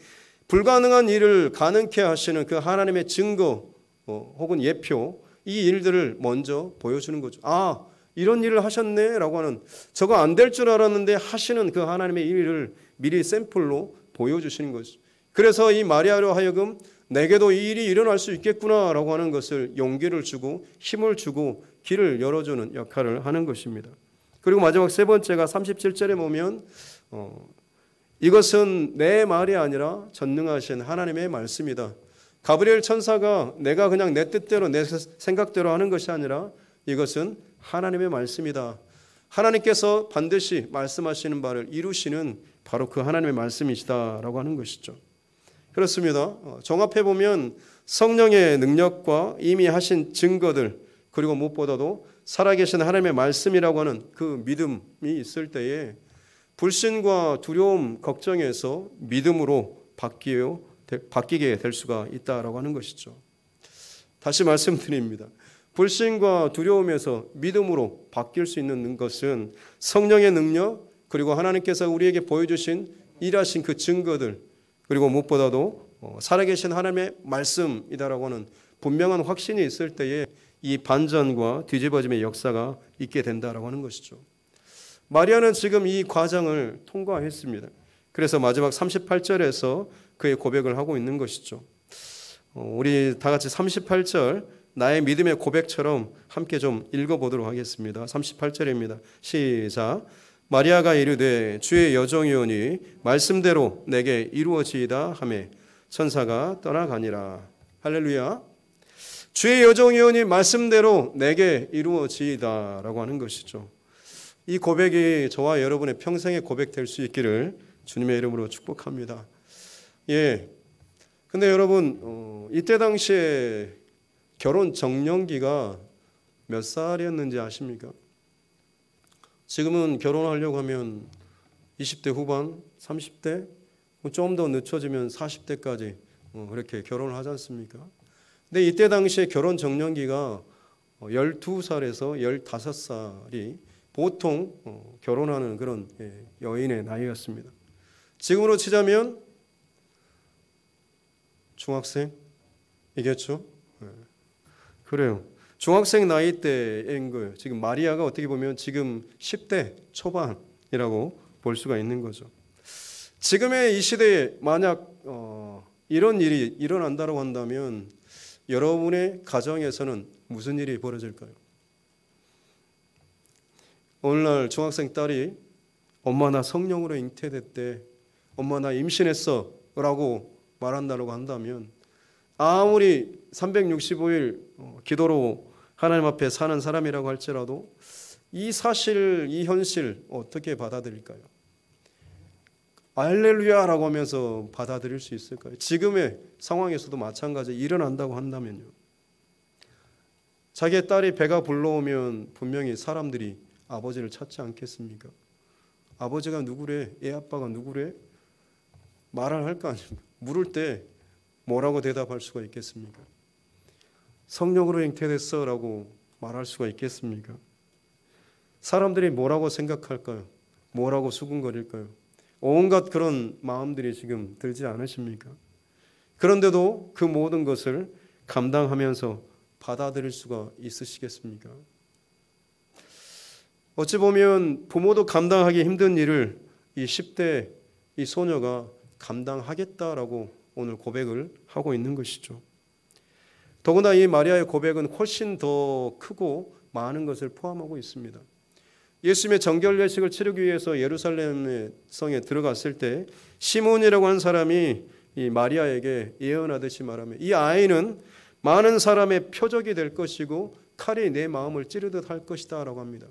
불가능한 일을 가능케 하시는 그 하나님의 증거 혹은 예표, 이 일들을 먼저 보여주는 거죠. 아, 이런 일을 하셨네 라고 하는, 저거 안 될 줄 알았는데 하시는 그 하나님의 일을 미리 샘플로 보여주시는 거죠. 그래서 이 마리아로 하여금 내게도 이 일이 일어날 수 있겠구나 라고 하는 것을 용기를 주고 힘을 주고 길을 열어주는 역할을 하는 것입니다. 그리고 마지막 세 번째가 37절에 보면 이것은 내 말이 아니라 전능하신 하나님의 말씀이다. 가브리엘 천사가 내가 그냥 내 뜻대로 내 생각대로 하는 것이 아니라 이것은 하나님의 말씀이다. 하나님께서 반드시 말씀하시는 바를 이루시는 바로 그 하나님의 말씀이시다라고 하는 것이죠. 그렇습니다. 종합해 보면 성령의 능력과 이미 하신 증거들, 그리고 무엇보다도 살아계신 하나님의 말씀이라고 하는 그 믿음이 있을 때에 불신과 두려움, 걱정에서 믿음으로 바뀌게 될 수가 있다라고 하는 것이죠. 다시 말씀드립니다. 불신과 두려움에서 믿음으로 바뀔 수 있는 것은 성령의 능력, 그리고 하나님께서 우리에게 보여주신 일하신 그 증거들, 그리고 무엇보다도 살아계신 하나님의 말씀이다라고 하는 분명한 확신이 있을 때에 이 반전과 뒤집어짐의 역사가 있게 된다라고 하는 것이죠. 마리아는 지금 이 과정을 통과했습니다. 그래서 마지막 38절에서 그의 고백을 하고 있는 것이죠. 우리 다 같이 38절 나의 믿음의 고백처럼 함께 좀 읽어보도록 하겠습니다. 38절입니다. 시작. 마리아가 이르되 주의 여종이오니 말씀대로 내게 이루어지이다 하매 천사가 떠나가니라. 할렐루야. 주의 여종이오니 말씀대로 내게 이루어지이다 라고 하는 것이죠. 이 고백이 저와 여러분의 평생의 고백 될 수 있기를 주님의 이름으로 축복합니다. 예. 근데 여러분, 이때 당시에 결혼 정년기가 몇 살이었는지 아십니까? 지금은 결혼하려고 하면 20대 후반, 30대, 좀 더 늦춰지면 40대까지 그렇게 결혼을 하지 않습니까? 근데 이때 당시에 결혼 정년기가 12살에서 15살이 보통 결혼하는 그런 여인의 나이였습니다. 지금으로 치자면 중학생이겠죠? 그래요. 중학생 나이 때인 거예요. 지금 마리아가 어떻게 보면 지금 10대 초반이라고 볼 수가 있는 거죠. 지금의 이 시대에 만약 이런 일이 일어난다고 한다면 여러분의 가정에서는 무슨 일이 벌어질까요? 오늘날 중학생 딸이 엄마 나 성령으로 잉태됐대, 엄마 나 임신했어 라고 말한다고 한다면 아무리 365일 기도로 하나님 앞에 사는 사람이라고 할지라도 이 사실, 이 현실 어떻게 받아들일까요? 할렐루야라고 하면서 받아들일 수 있을까요? 지금의 상황에서도 마찬가지 일어난다고 한다면요. 자기의 딸이 배가 불러오면 분명히 사람들이 아버지를 찾지 않겠습니까? 아버지가 누구래? 애 아빠가 누구래? 말을 할 거 아닙니까? 물을 때 뭐라고 대답할 수가 있겠습니까? 성령으로 잉태됐어 라고 말할 수가 있겠습니까? 사람들이 뭐라고 생각할까요? 뭐라고 수군거릴까요? 온갖 그런 마음들이 지금 들지 않으십니까? 그런데도 그 모든 것을 감당하면서 받아들일 수가 있으시겠습니까? 어찌 보면 부모도 감당하기 힘든 일을 이 10대 이 소녀가 감당하겠다라고 오늘 고백을 하고 있는 것이죠. 더구나 이 마리아의 고백은 훨씬 더 크고 많은 것을 포함하고 있습니다. 예수님의 정결 예식을 치르기 위해서 예루살렘 성에 들어갔을 때 시몬이라고 하는 사람이 이 마리아에게 예언하듯이 말하면 이 아이는 많은 사람의 표적이 될 것이고 칼이 내 마음을 찌르듯 할 것이다 라고 합니다.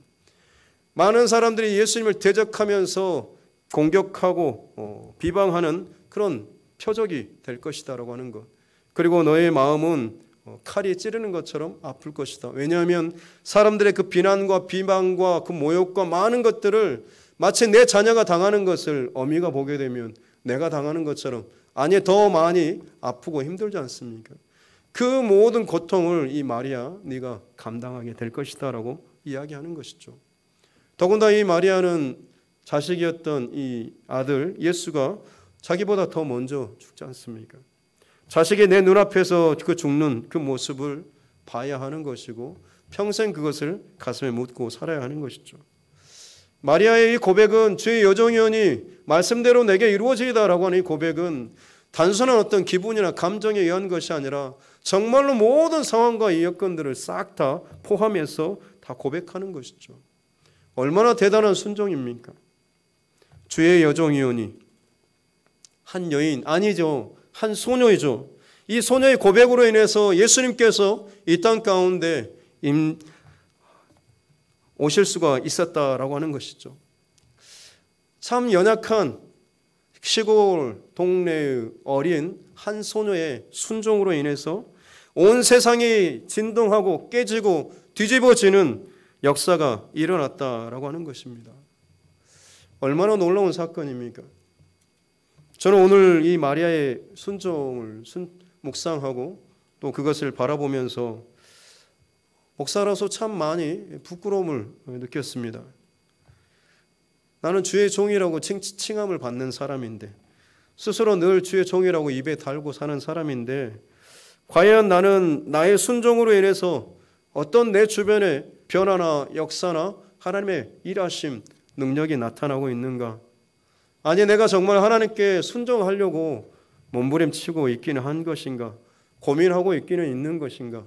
많은 사람들이 예수님을 대적하면서 공격하고 비방하는 그런 표적이 될 것이다 라고 하는 것. 그리고 너의 마음은 칼이 찌르는 것처럼 아플 것이다. 왜냐하면 사람들의 그 비난과 비방과 그 모욕과 많은 것들을 마치 내 자녀가 당하는 것을 어미가 보게 되면 내가 당하는 것처럼 아니 더 많이 아프고 힘들지 않습니까? 그 모든 고통을 이 마리아 네가 감당하게 될 것이다 라고 이야기하는 것이죠. 더군다나 이 마리아는 자식이었던 이 아들 예수가 자기보다 더 먼저 죽지 않습니까? 자식이 내 눈앞에서 그 죽는 그 모습을 봐야 하는 것이고 평생 그것을 가슴에 묻고 살아야 하는 것이죠. 마리아의 이 고백은 주의 여종이오니 말씀대로 내게 이루어지이다라고 하는 이 고백은 단순한 어떤 기분이나 감정에 의한 것이 아니라 정말로 모든 상황과 이 여건들을 싹 다 포함해서 다 고백하는 것이죠. 얼마나 대단한 순종입니까? 주의 여종이오니 한 여인 아니죠. 한 소녀이죠. 이 소녀의 고백으로 인해서 예수님께서 이 땅 가운데 오실 수가 있었다라고 하는 것이죠. 참 연약한 시골 동네의 어린 한 소녀의 순종으로 인해서 온 세상이 진동하고 깨지고 뒤집어지는 역사가 일어났다라고 하는 것입니다. 얼마나 놀라운 사건입니까? 저는 오늘 이 마리아의 순종을 묵상하고 또 그것을 바라보면서 목사로서 참 많이 부끄러움을 느꼈습니다. 나는 주의 종이라고 칭함을 받는 사람인데, 스스로 늘 주의 종이라고 입에 달고 사는 사람인데, 과연 나는 나의 순종으로 인해서 어떤 내 주변의 변화나 역사나 하나님의 일하심, 능력이 나타나고 있는가? 아니, 내가 정말 하나님께 순종하려고 몸부림치고 있기는 한 것인가? 고민하고 있기는 있는 것인가?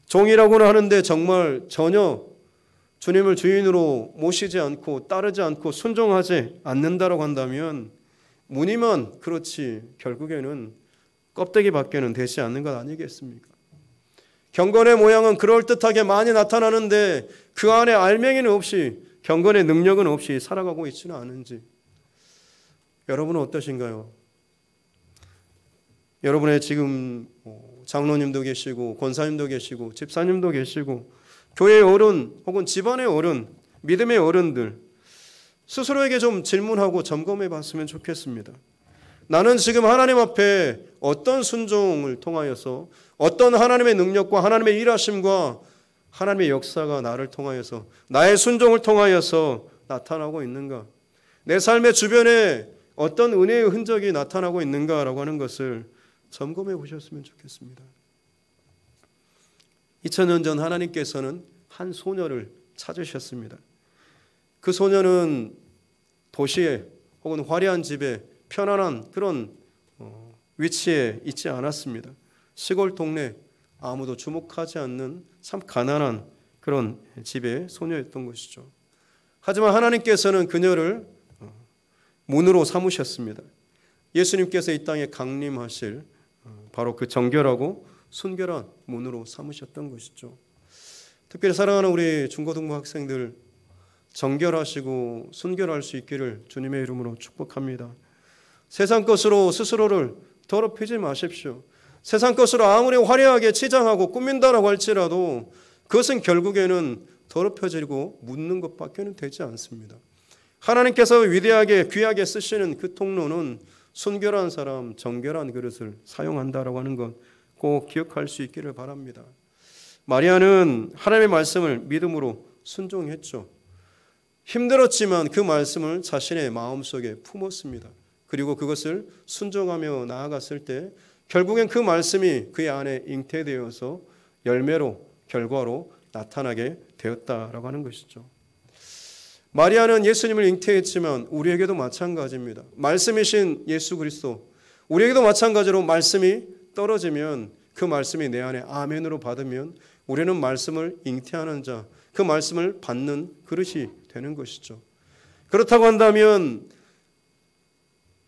종이라고는 하는데 정말 전혀 주님을 주인으로 모시지 않고 따르지 않고 순종하지 않는다고 한다면 무늬만 그렇지 결국에는 껍데기밖에는 되지 않는 것 아니겠습니까? 경건의 모양은 그럴듯하게 많이 나타나는데 그 안에 알맹이는 없이, 경건의 능력은 없이 살아가고 있지는 않은지, 여러분은 어떠신가요? 여러분의 지금 장로님도 계시고 권사님도 계시고 집사님도 계시고 교회의 어른 혹은 집안의 어른, 믿음의 어른들, 스스로에게 좀 질문하고 점검해 봤으면 좋겠습니다. 나는 지금 하나님 앞에 어떤 순종을 통하여서, 어떤 하나님의 능력과 하나님의 일하심과 하나님의 역사가 나를 통하여서, 나의 순종을 통하여서 나타나고 있는가? 내 삶의 주변에 어떤 은혜의 흔적이 나타나고 있는가라고 하는 것을 점검해 보셨으면 좋겠습니다. 2000년 전 하나님께서는 한 소녀를 찾으셨습니다. 그 소녀는 도시에 혹은 화려한 집에 편안한 그런 위치에 있지 않았습니다. 시골 동네, 아무도 주목하지 않는 참 가난한 그런 집의 소녀였던 것이죠. 하지만 하나님께서는 그녀를 문으로 삼으셨습니다. 예수님께서 이 땅에 강림하실 바로 그 정결하고 순결한 문으로 삼으셨던 것이죠. 특별히 사랑하는 우리 중고등부 학생들, 정결하시고 순결할 수 있기를 주님의 이름으로 축복합니다. 세상 것으로 스스로를 더럽히지 마십시오. 세상 것으로 아무리 화려하게 치장하고 꾸민다라고 할지라도 그것은 결국에는 더럽혀지고 묻는 것밖에는 되지 않습니다. 하나님께서 위대하게 귀하게 쓰시는 그 통로는 순결한 사람, 정결한 그릇을 사용한다라고 하는 것 꼭 기억할 수 있기를 바랍니다. 마리아는 하나님의 말씀을 믿음으로 순종했죠. 힘들었지만 그 말씀을 자신의 마음속에 품었습니다. 그리고 그것을 순종하며 나아갔을 때 결국엔 그 말씀이 그의 안에 잉태되어서 열매로, 결과로 나타나게 되었다라고 하는 것이죠. 마리아는 예수님을 잉태했지만 우리에게도 마찬가지입니다. 말씀이신 예수 그리스도, 우리에게도 마찬가지로 말씀이 떨어지면 그 말씀이 내 안에 아멘으로 받으면 우리는 말씀을 잉태하는 자, 그 말씀을 받는 그릇이 되는 것이죠. 그렇다고 한다면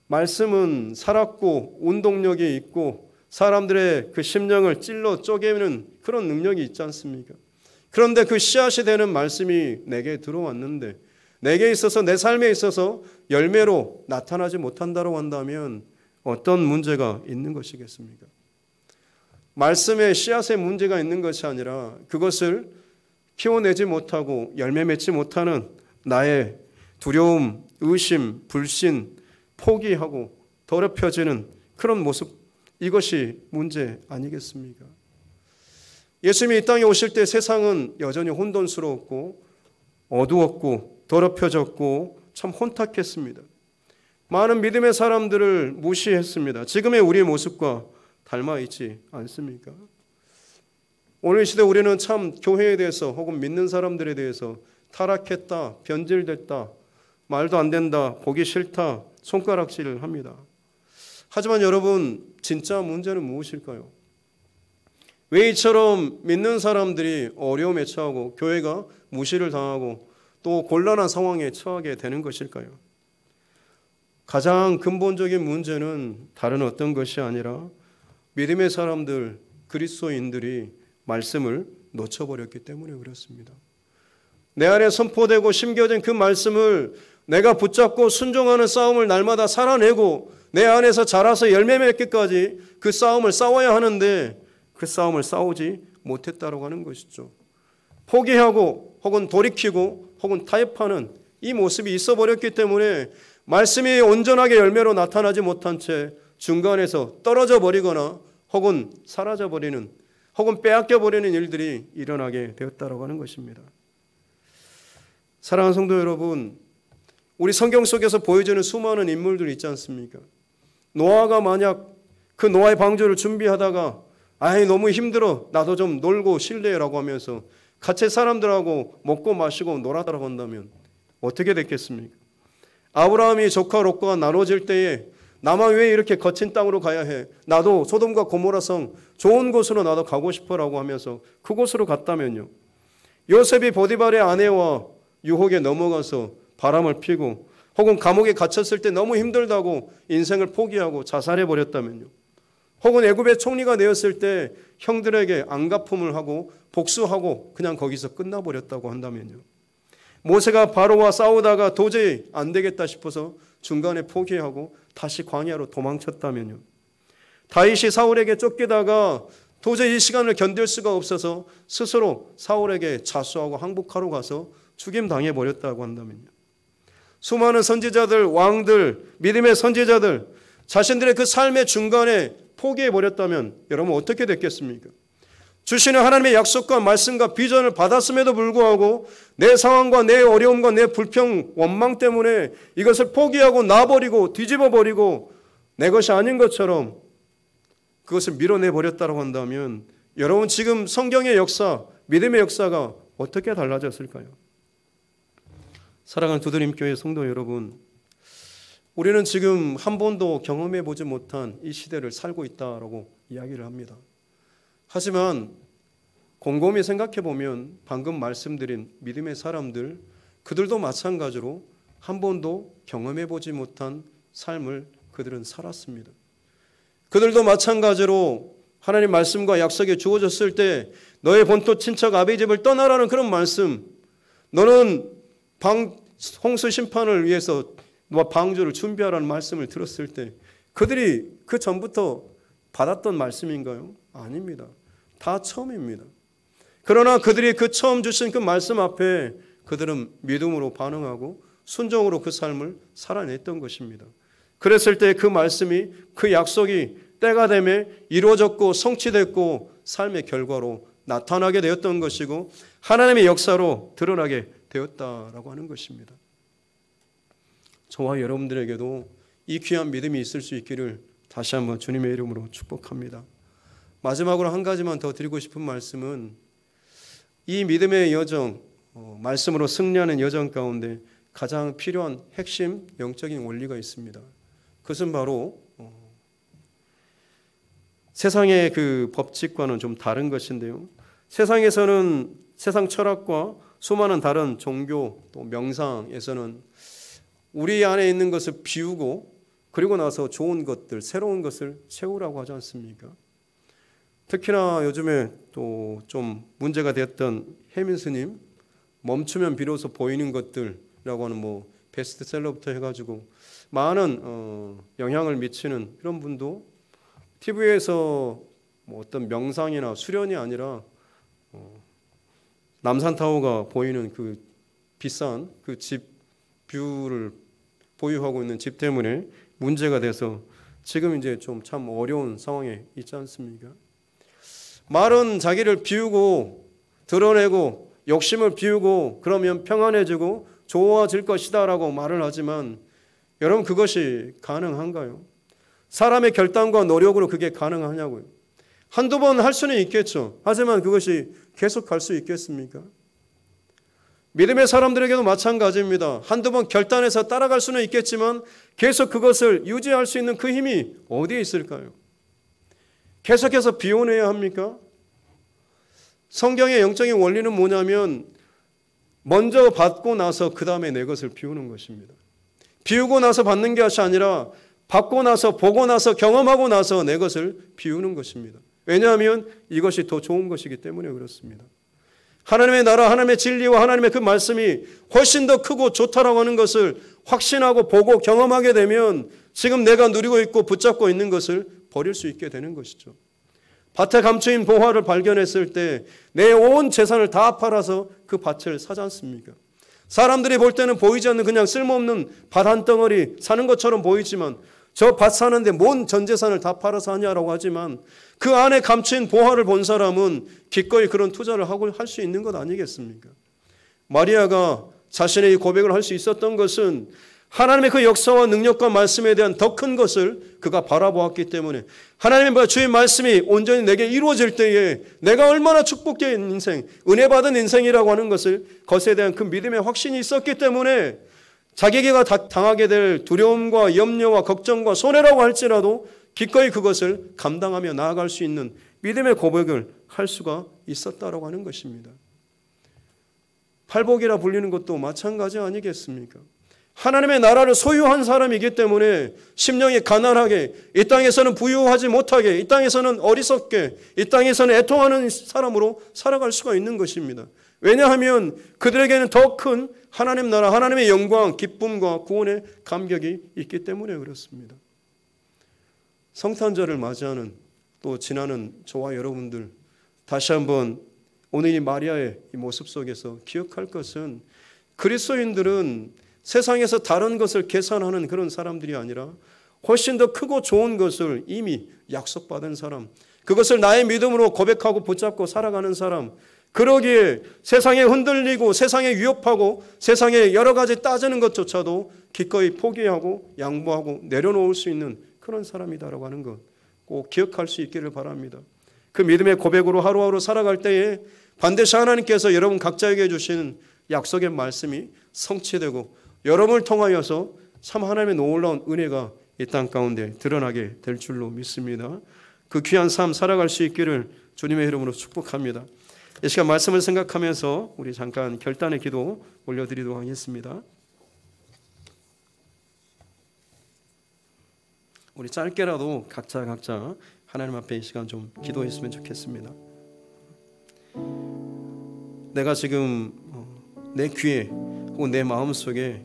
말씀은 살았고 운동력이 있고 사람들의 그 심령을 찔러 쪼개는 그런 능력이 있지 않습니까? 그런데 그 씨앗이 되는 말씀이 내게 들어왔는데 내게 있어서, 내 삶에 있어서 열매로 나타나지 못한다고 한다면 어떤 문제가 있는 것이겠습니까? 말씀에 씨앗에 문제가 있는 것이 아니라 그것을 키워내지 못하고 열매 맺지 못하는 나의 두려움, 의심, 불신, 포기하고 더럽혀지는 그런 모습, 이것이 문제 아니겠습니까? 예수님이 이 땅에 오실 때 세상은 여전히 혼돈스러웠고 어두웠고 더럽혀졌고 참 혼탁했습니다. 많은 믿음의 사람들을 무시했습니다. 지금의 우리의 모습과 닮아 있지 않습니까? 오늘 시대 우리는 참 교회에 대해서 혹은 믿는 사람들에 대해서 타락했다, 변질됐다, 말도 안 된다, 보기 싫다, 손가락질을 합니다. 하지만 여러분, 진짜 문제는 무엇일까요? 왜 이처럼 믿는 사람들이 어려움에 처하고 교회가 무시를 당하고 또 곤란한 상황에 처하게 되는 것일까요? 가장 근본적인 문제는 다른 어떤 것이 아니라 믿음의 사람들, 그리스도인들이 말씀을 놓쳐버렸기 때문에 그렇습니다. 내 안에 선포되고 심겨진 그 말씀을 내가 붙잡고 순종하는 싸움을 날마다 살아내고 내 안에서 자라서 열매 맺기까지 그 싸움을 싸워야 하는데 그 싸움을 싸우지 못했다고 하는 것이죠. 포기하고 혹은 돌이키고 혹은 타협하는 이 모습이 있어버렸기 때문에 말씀이 온전하게 열매로 나타나지 못한 채 중간에서 떨어져 버리거나 혹은 사라져 버리는 혹은 빼앗겨 버리는 일들이 일어나게 되었다고 하는 것입니다. 사랑하는 성도 여러분, 우리 성경 속에서 보여주는 수많은 인물들 있지 않습니까? 노아가 만약 그 노아의 방주를 준비하다가 아이 너무 힘들어 나도 좀 놀고 쉴래라고 하면서 같이 사람들하고 먹고 마시고 놀았다고 한다면 어떻게 됐겠습니까? 아브라함이 조카 롯과 나눠질 때에 나만 왜 이렇게 거친 땅으로 가야 해? 나도 소돔과 고모라성 좋은 곳으로 나도 가고 싶어라고 하면서 그곳으로 갔다면요. 요셉이 보디발의 아내와 유혹에 넘어가서 바람을 피고 혹은 감옥에 갇혔을 때 너무 힘들다고 인생을 포기하고 자살해버렸다면요. 혹은 애굽의 총리가 되었을 때 형들에게 안갚음을 하고 복수하고 그냥 거기서 끝나버렸다고 한다면요. 모세가 바로와 싸우다가 도저히 안 되겠다 싶어서 중간에 포기하고 다시 광야로 도망쳤다면요. 다윗이 사울에게 쫓기다가 도저히 이 시간을 견딜 수가 없어서 스스로 사울에게 자수하고 항복하러 가서 죽임당해버렸다고 한다면요. 수많은 선지자들, 왕들, 믿음의 선지자들 자신들의 그 삶의 중간에 포기해버렸다면 여러분 어떻게 됐겠습니까? 주시는 하나님의 약속과 말씀과 비전을 받았음에도 불구하고 내 상황과 내 어려움과 내 불평, 원망 때문에 이것을 포기하고 놔버리고 뒤집어버리고 내 것이 아닌 것처럼 그것을 밀어내버렸다고 한다면 여러분 지금 성경의 역사, 믿음의 역사가 어떻게 달라졌을까요? 사랑하는 두드림교회 성도 여러분, 우리는 지금 한 번도 경험해보지 못한 이 시대를 살고 있다라고 이야기를 합니다. 하지만 곰곰이 생각해보면 방금 말씀드린 믿음의 사람들, 그들도 마찬가지로 한 번도 경험해보지 못한 삶을 그들은 살았습니다. 그들도 마찬가지로 하나님 말씀과 약속이 주어졌을 때 너의 본토 친척 아비 집을 떠나라는 그런 말씀, 너는 홍수 심판을 위해서 방주를 준비하라는 말씀을 들었을 때 그들이 그 전부터 받았던 말씀인가요? 아닙니다. 다 처음입니다. 그러나 그들이 그 처음 주신 그 말씀 앞에 그들은 믿음으로 반응하고 순종으로 그 삶을 살아냈던 것입니다. 그랬을 때 그 말씀이 그 약속이 때가 되매 이루어졌고 성취됐고 삶의 결과로 나타나게 되었던 것이고 하나님의 역사로 드러나게 되었다라고 하는 것입니다. 저와 여러분들에게도 이 귀한 믿음이 있을 수 있기를 다시 한번 주님의 이름으로 축복합니다. 마지막으로 한 가지만 더 드리고 싶은 말씀은 이 믿음의 여정, 말씀으로 승리하는 여정 가운데 가장 필요한 핵심 영적인 원리가 있습니다. 그것은 바로 세상의 그 법칙과는 좀 다른 것인데요. 세상에서는 세상 철학과 수많은 다른 종교 또 명상에서는 우리 안에 있는 것을 비우고 그리고 나서 좋은 것들, 새로운 것을 채우라고 하지 않습니까? 특히나 요즘에 또 좀 문제가 됐던 혜민 스님 멈추면 비로소 보이는 것들이라고 하는 뭐 베스트셀러부터 해가지고 많은 영향을 미치는 이런 분도 TV에서 뭐 어떤 명상이나 수련이 아니라 남산타워가 보이는 그 비싼 그 집 뷰를 보유하고 있는 집 때문에 문제가 돼서 지금 이제 좀 참 어려운 상황에 있지 않습니까? 말은 자기를 비우고 드러내고 욕심을 비우고 그러면 평안해지고 좋아질 것이다라고 말을 하지만 여러분 그것이 가능한가요? 사람의 결단과 노력으로 그게 가능하냐고요? 한두 번 할 수는 있겠죠. 하지만 그것이 계속 갈 수 있겠습니까? 믿음의 사람들에게도 마찬가지입니다. 한두 번 결단해서 따라갈 수는 있겠지만 계속 그것을 유지할 수 있는 그 힘이 어디에 있을까요? 계속해서 비워내야 합니까? 성경의 영적인 원리는 뭐냐면 먼저 받고 나서 그 다음에 내 것을 비우는 것입니다. 비우고 나서 받는 것이 아니라 받고 나서 보고 나서 경험하고 나서 내 것을 비우는 것입니다. 왜냐하면 이것이 더 좋은 것이기 때문에 그렇습니다. 하나님의 나라, 하나님의 진리와 하나님의 그 말씀이 훨씬 더 크고 좋다라고 하는 것을 확신하고 보고 경험하게 되면 지금 내가 누리고 있고 붙잡고 있는 것을 버릴 수 있게 되는 것이죠. 밭에 감추인 보화를 발견했을 때 내 온 재산을 다 팔아서 그 밭을 사지 않습니까? 사람들이 볼 때는 보이지 않는 그냥 쓸모없는 밭 한 덩어리 사는 것처럼 보이지만 저 밭 사는데 뭔 전 재산을 다 팔아서 하냐라고 하지만 그 안에 감춘 보화를 본 사람은 기꺼이 그런 투자를 하고 할 수 있는 것 아니겠습니까? 마리아가 자신의 이 고백을 할 수 있었던 것은 하나님의 그 역사와 능력과 말씀에 대한 더 큰 것을 그가 바라보았기 때문에 하나님의 주의 말씀이 온전히 내게 이루어질 때에 내가 얼마나 축복된 인생, 은혜 받은 인생이라고 하는 것에 대한 그 믿음의 확신이 있었기 때문에 자기가 당하게 될 두려움과 염려와 걱정과 손해라고 할지라도 기꺼이 그것을 감당하며 나아갈 수 있는 믿음의 고백을 할 수가 있었다라고 하는 것입니다. 팔복이라 불리는 것도 마찬가지 아니겠습니까? 하나님의 나라를 소유한 사람이기 때문에 심령이 가난하게, 이 땅에서는 부유하지 못하게, 이 땅에서는 어리석게, 이 땅에서는 애통하는 사람으로 살아갈 수가 있는 것입니다. 왜냐하면 그들에게는 더 큰 하나님 나라, 하나님의 영광, 기쁨과 구원의 감격이 있기 때문에 그렇습니다. 성탄절을 맞이하는 또 지나는 저와 여러분들, 다시 한번 오늘 이 마리아의 이 모습 속에서 기억할 것은 그리스도인들은 세상에서 다른 것을 계산하는 그런 사람들이 아니라 훨씬 더 크고 좋은 것을 이미 약속받은 사람, 그것을 나의 믿음으로 고백하고 붙잡고 살아가는 사람, 그러기에 세상에 흔들리고 세상에 위협하고 세상에 여러 가지 따지는 것조차도 기꺼이 포기하고 양보하고 내려놓을 수 있는 그런 사람이다라고 하는 것 꼭 기억할 수 있기를 바랍니다. 그 믿음의 고백으로 하루하루 살아갈 때에 반드시 하나님께서 여러분 각자에게 주시는 약속의 말씀이 성취되고 여러분을 통하여서 참 하나님의 놀라운 은혜가 이 땅 가운데 드러나게 될 줄로 믿습니다. 그 귀한 삶 살아갈 수 있기를 주님의 이름으로 축복합니다. 이 시간 말씀을 생각하면서 우리 잠깐 결단의 기도 올려드리도록 하겠습니다. 우리 짧게라도 각자 하나님 앞에 이 시간 좀 기도했으면 좋겠습니다. 내가 지금 내 귀에 혹은 내 마음속에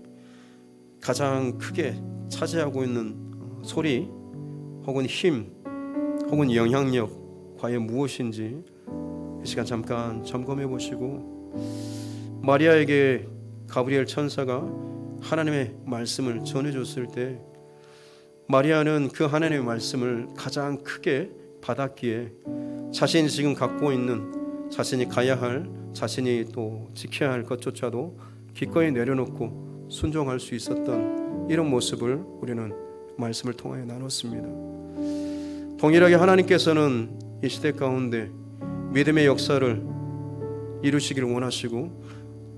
가장 크게 차지하고 있는 소리 혹은 힘 혹은 영향력 과연 무엇인지 이 시간 잠깐 점검해 보시고, 마리아에게 가브리엘 천사가 하나님의 말씀을 전해줬을 때 마리아는 그 하나님의 말씀을 가장 크게 받았기에 자신이 지금 갖고 있는, 자신이 가야 할, 자신이 또 지켜야 할 것조차도 기꺼이 내려놓고 순종할 수 있었던 이런 모습을 우리는 말씀을 통하여 나눴습니다. 동일하게 하나님께서는 이 시대 가운데 믿음의 역사를 이루시기를 원하시고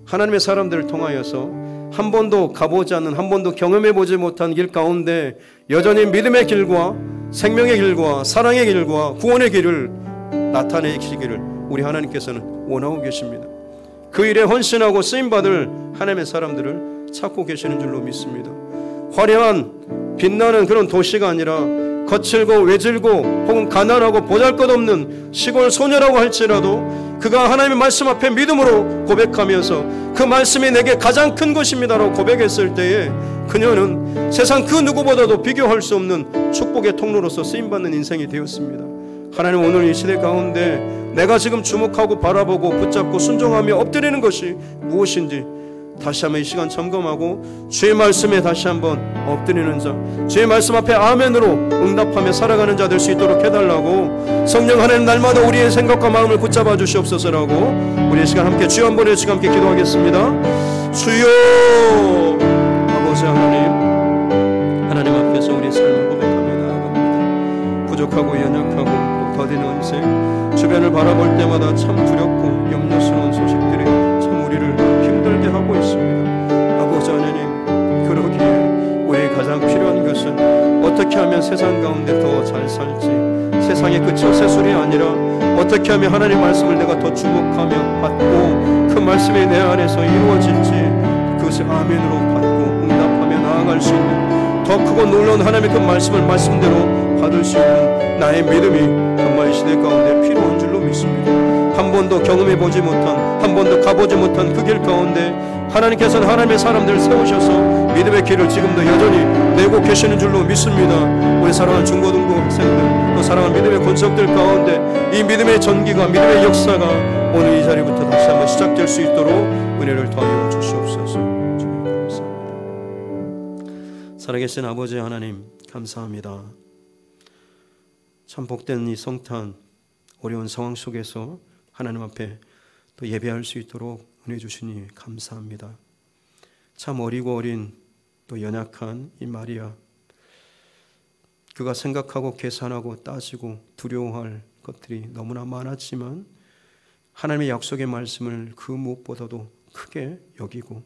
하나님의 사람들을 통하여서 한 번도 가보지 않는, 한 번도 경험해보지 못한 길 가운데 여전히 믿음의 길과 생명의 길과 사랑의 길과 구원의 길을 나타내시기를 우리 하나님께서는 원하고 계십니다. 그 일에 헌신하고 쓰임받을 하나님의 사람들을 찾고 계시는 줄로 믿습니다. 화려한 빛나는 그런 도시가 아니라 거칠고 외질고 혹은 가난하고 보잘것없는 시골 소녀라고 할지라도 그가 하나님의 말씀 앞에 믿음으로 고백하면서 그 말씀이 내게 가장 큰 것입니다라고 고백했을 때에 그녀는 세상 그 누구보다도 비교할 수 없는 축복의 통로로서 쓰임받는 인생이 되었습니다. 하나님, 오늘 이 시대 가운데 내가 지금 주목하고 바라보고 붙잡고 순종하며 엎드리는 것이 무엇인지 다시 한번 이 시간 점검하고 주의 말씀에 다시 한번 엎드리는 자, 주의 말씀 앞에 아멘으로 응답하며 살아가는 자 될 수 있도록 해달라고, 성령 하나님 날마다 우리의 생각과 마음을 붙잡아 주시옵소서라고 우리 이 시간 함께 주여 한번 이 시간 함께 기도하겠습니다. 주여 아버지 하나님 앞에서 우리의 삶을 고백하며 나아갑니다. 부족하고 연약하고 또 더디는 인생, 주변을 바라볼 때마다 참 두렵고 염려스러운 소식들이 참 우리를 힘들게 하고 있습니다. 아버지 하나님, 그러기에 우리 가장 필요한 것은 어떻게 하면 세상 가운데 더 잘 살지, 세상의 그 처세술이 아니라 어떻게 하면 하나님 말씀을 내가 더 주목하며 받고 그 말씀이 내 안에서 이루어질지 그것을 아멘으로 받고 응답하며 나아갈 나아갈 수 있는, 더 크고 놀라운 하나님의 그 말씀을 말씀대로 받을 수 있는 나의 믿음이 정말 이 시대 가운데 필요한 줄로 믿습니다. 한 번도 경험해 보지 못한, 한 번도 가보지 못한 그 길 가운데 하나님께서는 하나님의 사람들을 세우셔서 믿음의 길을 지금도 여전히 내고 계시는 줄로 믿습니다. 우리 사랑하는 중고등부 학생들, 또 사랑하는 믿음의 권속들 가운데 이 믿음의 전기가, 믿음의 역사가 오늘 이 자리부터 다시 한번 시작될 수 있도록 은혜를 더하여 주시옵소서. 주님 감사합니다. 살아계신 아버지 하나님 감사합니다. 참 복된 이 성탄, 어려운 상황 속에서 하나님 앞에 또 예배할 수 있도록 은혜 주시니 감사합니다. 참 어리고 어린 또 연약한 이 마리아, 그가 생각하고 계산하고 따지고 두려워할 것들이 너무나 많았지만 하나님의 약속의 말씀을 그 무엇보다도 크게 여기고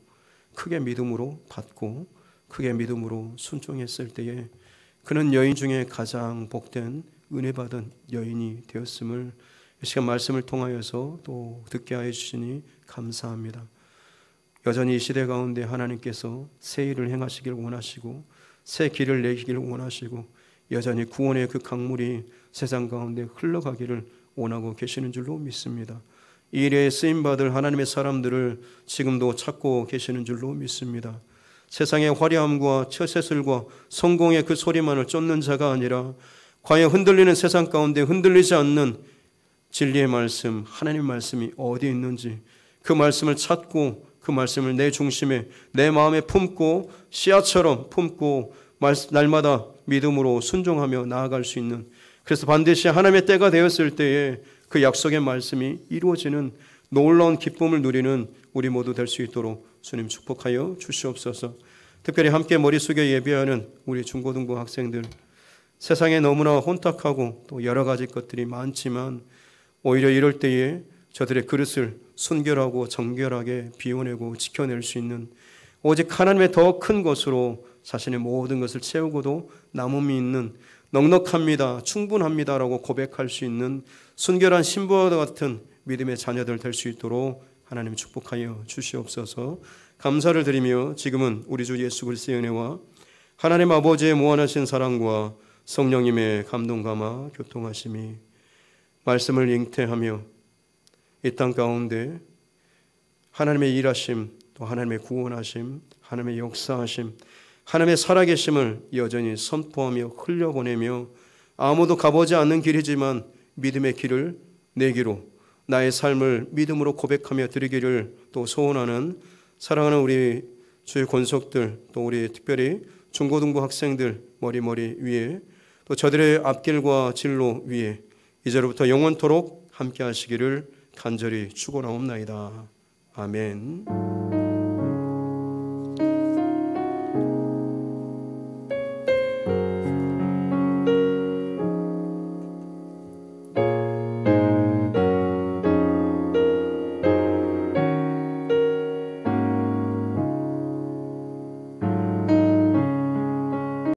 크게 믿음으로 받고 크게 믿음으로 순종했을 때에 그는 여인 중에 가장 복된 은혜 받은 여인이 되었음을 이 시간 말씀을 통하여서 또 듣게 하여 주시니 감사합니다. 여전히 이 시대 가운데 하나님께서 새 일을 행하시기를 원하시고 새 길을 내기를 원하시고 여전히 구원의 그 강물이 세상 가운데 흘러가기를 원하고 계시는 줄로 믿습니다. 이 일에 쓰임받을 하나님의 사람들을 지금도 찾고 계시는 줄로 믿습니다. 세상의 화려함과 처세술과 성공의 그 소리만을 쫓는 자가 아니라 과연 흔들리는 세상 가운데 흔들리지 않는 진리의 말씀, 하나님의 말씀이 어디 있는지 그 말씀을 찾고 그 말씀을 내 중심에 내 마음에 품고 씨앗처럼 품고 날마다 믿음으로 순종하며 나아갈 수 있는, 그래서 반드시 하나님의 때가 되었을 때에 그 약속의 말씀이 이루어지는 놀라운 기쁨을 누리는 우리 모두 될 수 있도록 주님 축복하여 주시옵소서. 특별히 함께 머리 숙여 예배하는 우리 중고등부 학생들, 세상에 너무나 혼탁하고 또 여러 가지 것들이 많지만 오히려 이럴 때에 저들의 그릇을 순결하고 정결하게 비워내고 지켜낼 수 있는, 오직 하나님의 더 큰 것으로 자신의 모든 것을 채우고도 남음이 있는, 넉넉합니다, 충분합니다라고 고백할 수 있는 순결한 신부와 같은 믿음의 자녀들 될 수 있도록 하나님 축복하여 주시옵소서. 감사를 드리며 지금은 우리 주 예수 그리스도의 은혜와 하나님 아버지의 무한하신 사랑과 성령님의 감동 감화 교통하심이 말씀을 잉태하며 이 땅 가운데 하나님의 일하심, 또 하나님의 구원하심, 하나님의 역사하심, 하나님의 살아계심을 여전히 선포하며 흘려보내며 아무도 가보지 않는 길이지만 믿음의 길을 내기로 나의 삶을 믿음으로 고백하며 드리기를 또 소원하는 사랑하는 우리 주의 권속들, 또 우리 특별히 중고등부 학생들 머리 위에 또 저들의 앞길과 진로 위에 이제로부터 영원토록 함께 하시기를 간절히 축원하옵나이다. 아멘.